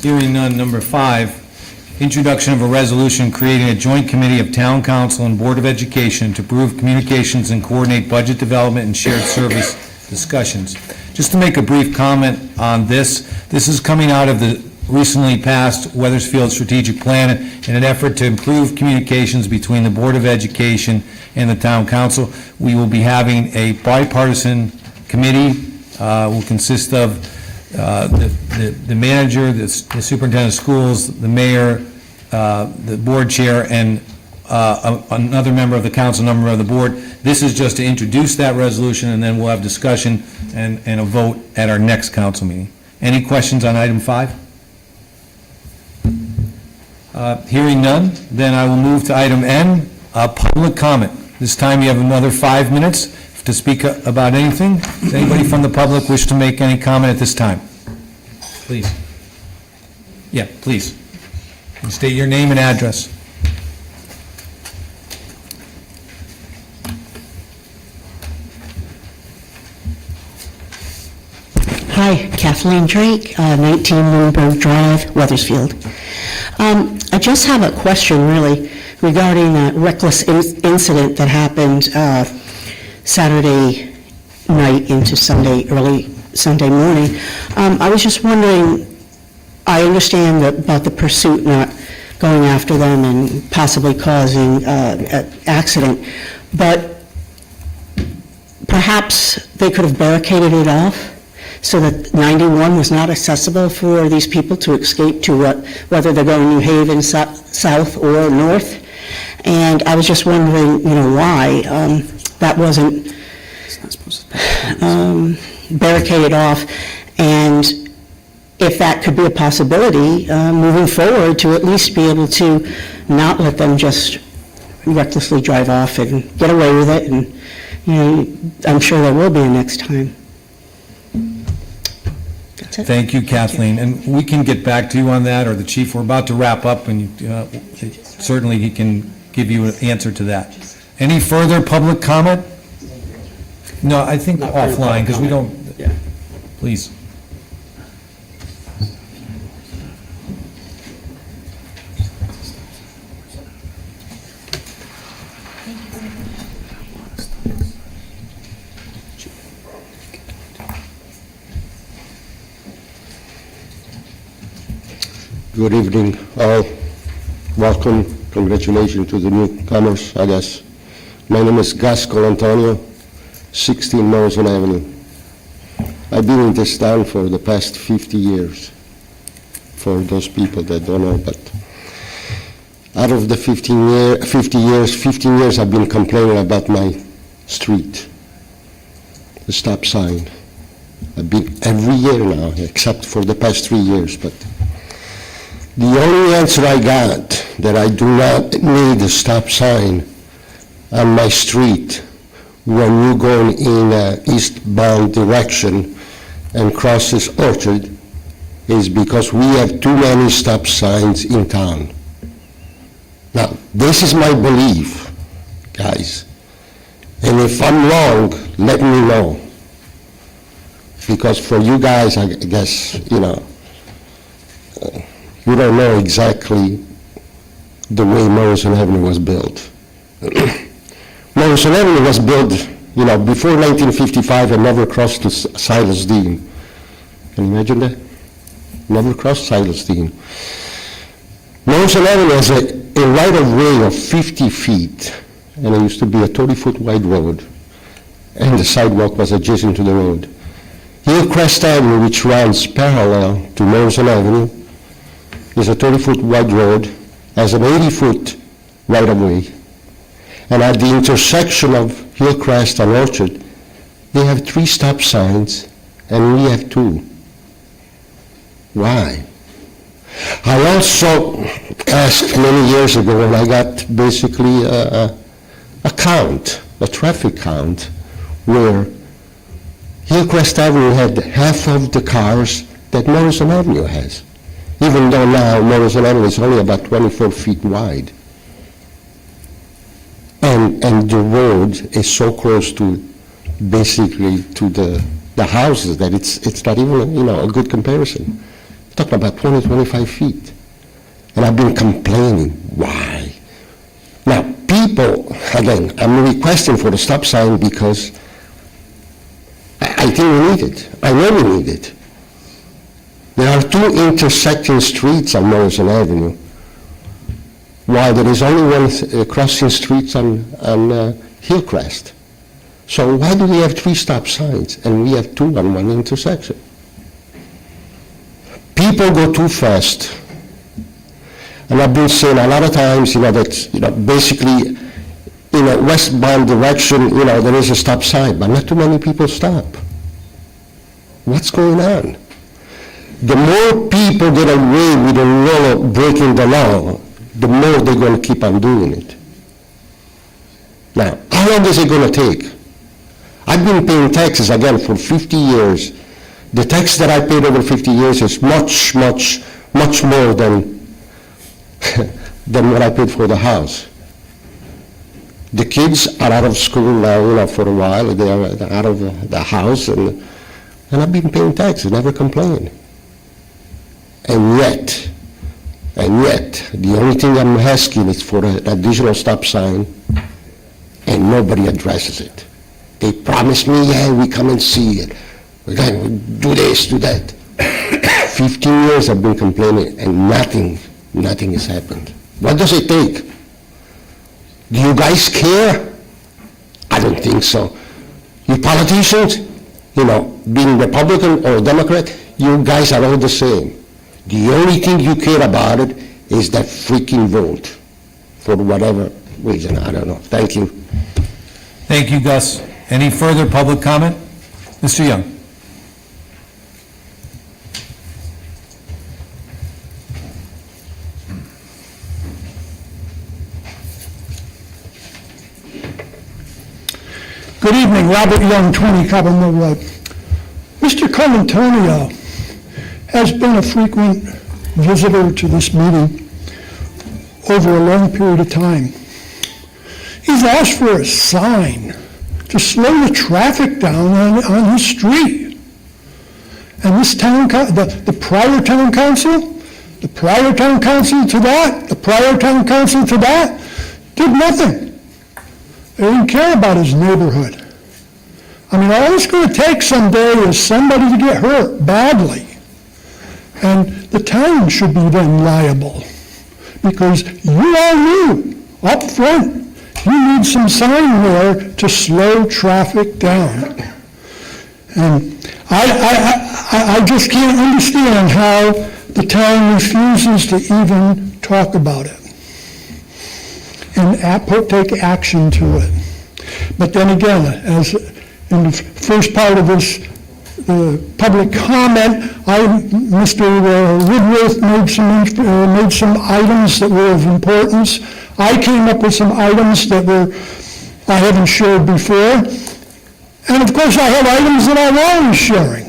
Hearing none. Number 5, introduction of a resolution creating a joint committee of Town Council and Board of Education to improve communications and coordinate budget development and shared service discussions. Just to make a brief comment on this is coming out of the recently passed Wethersfield Strategic Plan in an effort to improve communications between the Board of Education and the Town Council. We will be having a bipartisan committee, will consist of the manager, the superintendent of schools, the mayor, the board chair, and another member of the council, member of the board. This is just to introduce that resolution, and then we'll have discussion and a vote at our next council meeting. Any questions on item 5? Hearing none, then I will move to item N, public comment. This time you have another 5 minutes to speak about anything. Does anybody from the public wish to make any comment at this time? Please. Yeah, please. And state your name and address. Hi, Kathleen Drake, 19 Longvue Drive, Wethersfield. I just have a question, really, regarding that reckless incident that happened Saturday night into early Sunday morning. I was just wondering, I understand about the pursuit not going after them and possibly causing an accident, but perhaps they could have barricaded it off so that 91 was not accessible for these people to escape to whether they're going New Haven south or north. And I was just wondering, why that wasn't barricaded off, and if that could be a possibility moving forward to at least be able to not let them just recklessly drive off and get away with it. And I'm sure there will be a next time. That's it. Thank you, Kathleen. And we can get back to you on that, or the chief. We're about to wrap up, and certainly he can give you an answer to that. Any further public comment? No, I think offline, because we don't, Yeah. please. Good evening, all. Welcome, congratulations to the newcomers, I guess. My name is Gasco Antonio, 16 Morrison Avenue. I've been in this town for the past 50 years, for those people that don't know, but out of the 15 years I've been complaining about my street, the stop sign. I've been every year now, except for the past 3 years, but the only answer I got that I do not need a stop sign on my street when you're going in an eastbound direction and crosses Orchard is because we have too many stop signs in town. Now, this is my belief, guys. And if I'm wrong, let me know. Because for you guys, I guess, you don't know exactly the way Morrison Avenue was built. Morrison Avenue was built, before 1955 and never crossed to Silas, Deane. Can you imagine that? never crossed Silas, Deane. Morrison Avenue has a right-of-way of 50 feet, and it used to be a 30-foot wide road, and the sidewalk was adjacent to the road. Hillcrest Avenue, which runs parallel to Morrison Avenue, is a 30-foot wide road, has an 80-foot right-of-way. And at the intersection of Hillcrest and Orchard, they have 3 stop signs, and we have 2. Why? I also asked many years ago, and I got basically a count, a traffic count, where Hillcrest Avenue had half of the cars that Morrison Avenue has, even though now Morrison Avenue is only about 24 feet wide. And the road is so close to, basically, to the houses that it's not even, a good comparison. Talking about 20, 25 feet. And I've been complaining, why? Now, people, again, I'm requesting for the stop sign because I think we need it. I know we need it. There are 2 intersecting streets on Morrison Avenue, while there is only one crossing street on Hillcrest. So why do we have 3 stop signs and we have 2 on one intersection? People go too fast. And I've been saying a lot of times, that, basically, westbound direction, there is a stop sign, but not too many people stop. What's going on? The more people get away with the law, breaking the law, the more they're going to keep on doing it. Now, how long is it going to take? I've been paying taxes, again, for 50 years. The tax that I paid over 50 years is much, much, much more than what I paid for the house. The kids are out of school now, for a while. They are out of the house, and I've been paying taxes, never complained. And yet, the only thing I'm asking is for an additional stop sign, and nobody addresses it. They promise me, we come and see it. We're going to do this, do that. 15 years I've been complaining, and nothing has happened. What does it take? Do you guys care? I don't think so. You politicians, being Republican or Democrat, you guys are all the same. The only thing you care about it is that freaking vote, for whatever reason, I don't know. Thank you. Thank you, Gus. Any further public comment? Mr. Young. Good evening, Robert Young, 20 Cobble Mill Road. Mr. Colantonio has been a frequent visitor to this meeting over a long period of time. He's asked for a sign to slow the traffic down on his street. And this the prior town council, the prior town council to that, the prior town council to that, did nothing. They didn't care about his neighborhood. I mean, all it's going to take someday is somebody to get hurt badly. And the town should be then liable. Because you all knew up front, you need some sign there to slow traffic down. And I just can't understand how the town refuses to even talk about it and take action to it. But then again, as in the first part of this public comment, Mr. Woodworth made some items that were of importance. I came up with some items that I haven't shared before. And of course, I have items that I'm always sharing.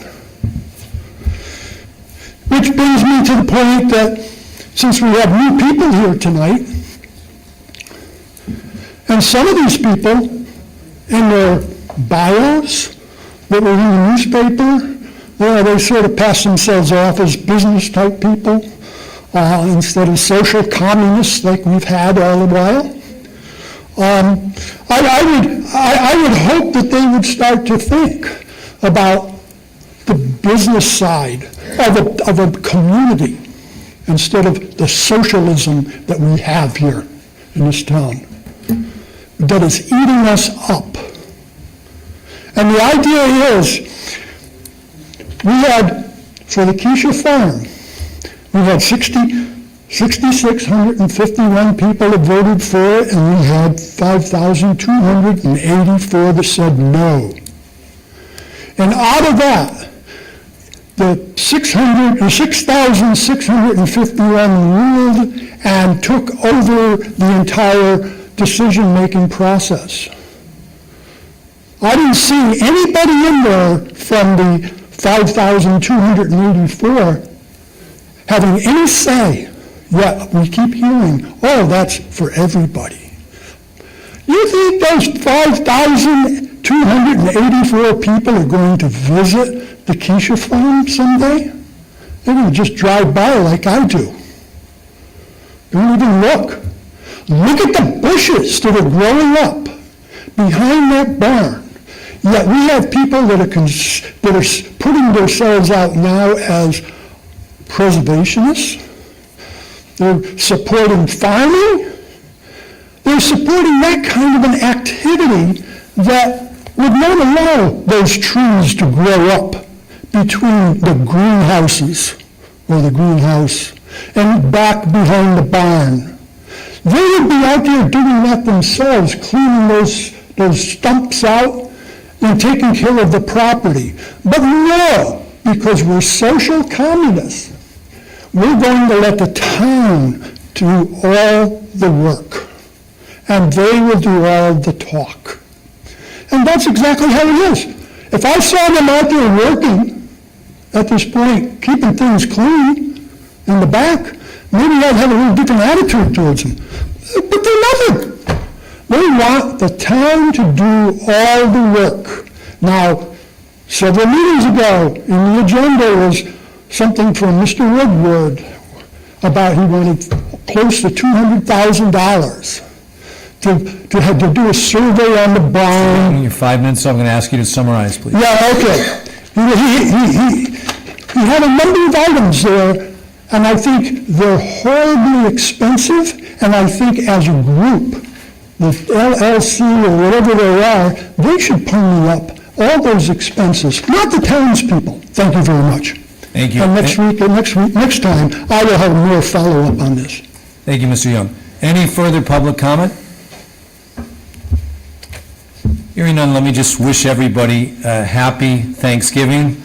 Which brings me to the point that since we have new people here tonight, and some of these people, in their bios that were in the newspaper, they sort of pass themselves off as business-type people instead of social communists like we've had all the while. I would hope that they would start to think about the business side of a community instead of the socialism that we have here in this town that is eating us up. And the idea is, we had, for the Keisha Farm, we had 6,651 people that voted for it, and we had 5,284 that said no. And out of that, the 6,651 ruled and took over the entire decision-making process. I didn't see anybody in there from the 5,284 having any say, yet we keep hearing, oh, that's for everybody. You think those 5,284 people are going to visit the Keisha Farm someday? They're going to just drive by like I do. They don't even look. Look at the bushes that are growing up behind that barn. Yet we have people that are putting themselves out now as preservationists. They're supporting farming. They're supporting that kind of an activity that would not allow those trees to grow up between the greenhouses or the greenhouse and back behind the barn. They would be out there doing that themselves, cleaning those stumps out and taking care of the property. But no, because we're social communists, we're going to let the town do all the work, and they will do all the talk. And that's exactly how it is. If I saw them out there working at this point, keeping things clean in the back, maybe I'd have a little different attitude towards them. But they're nothing. They want the town to do all the work. Now, several meetings ago, in the agenda was something from Mr. Woodward about he wanted close to $200,000 to do a survey on the barn. In your 5 minutes, so I'm going to ask you to summarize, please. Yeah, okay. He had a number of items there, and I think they're horribly expensive, and I think as a group, the LLC or whatever they are, they should pony up all those expenses, not the townspeople. Thank you very much. Thank you. And next time, I will have more follow-up on this. Thank you, Mr. Young. Any further public comment? Hearing none, let me just wish everybody a happy Thanksgiving.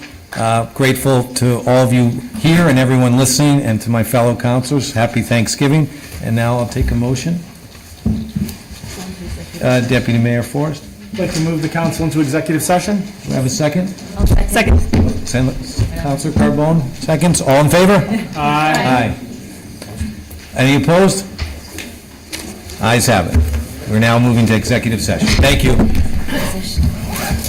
Grateful to all of you here and everyone listening, and to my fellow councilors, happy Thanksgiving. And now I'll take a motion. Deputy Mayor Forrest. I'd like to move the council into executive session. Do we have a second? Second. Councilor Carbone, seconds. All in favor? Aye. Aye. Any opposed? Ayes have it. We're now moving to executive session. Thank you.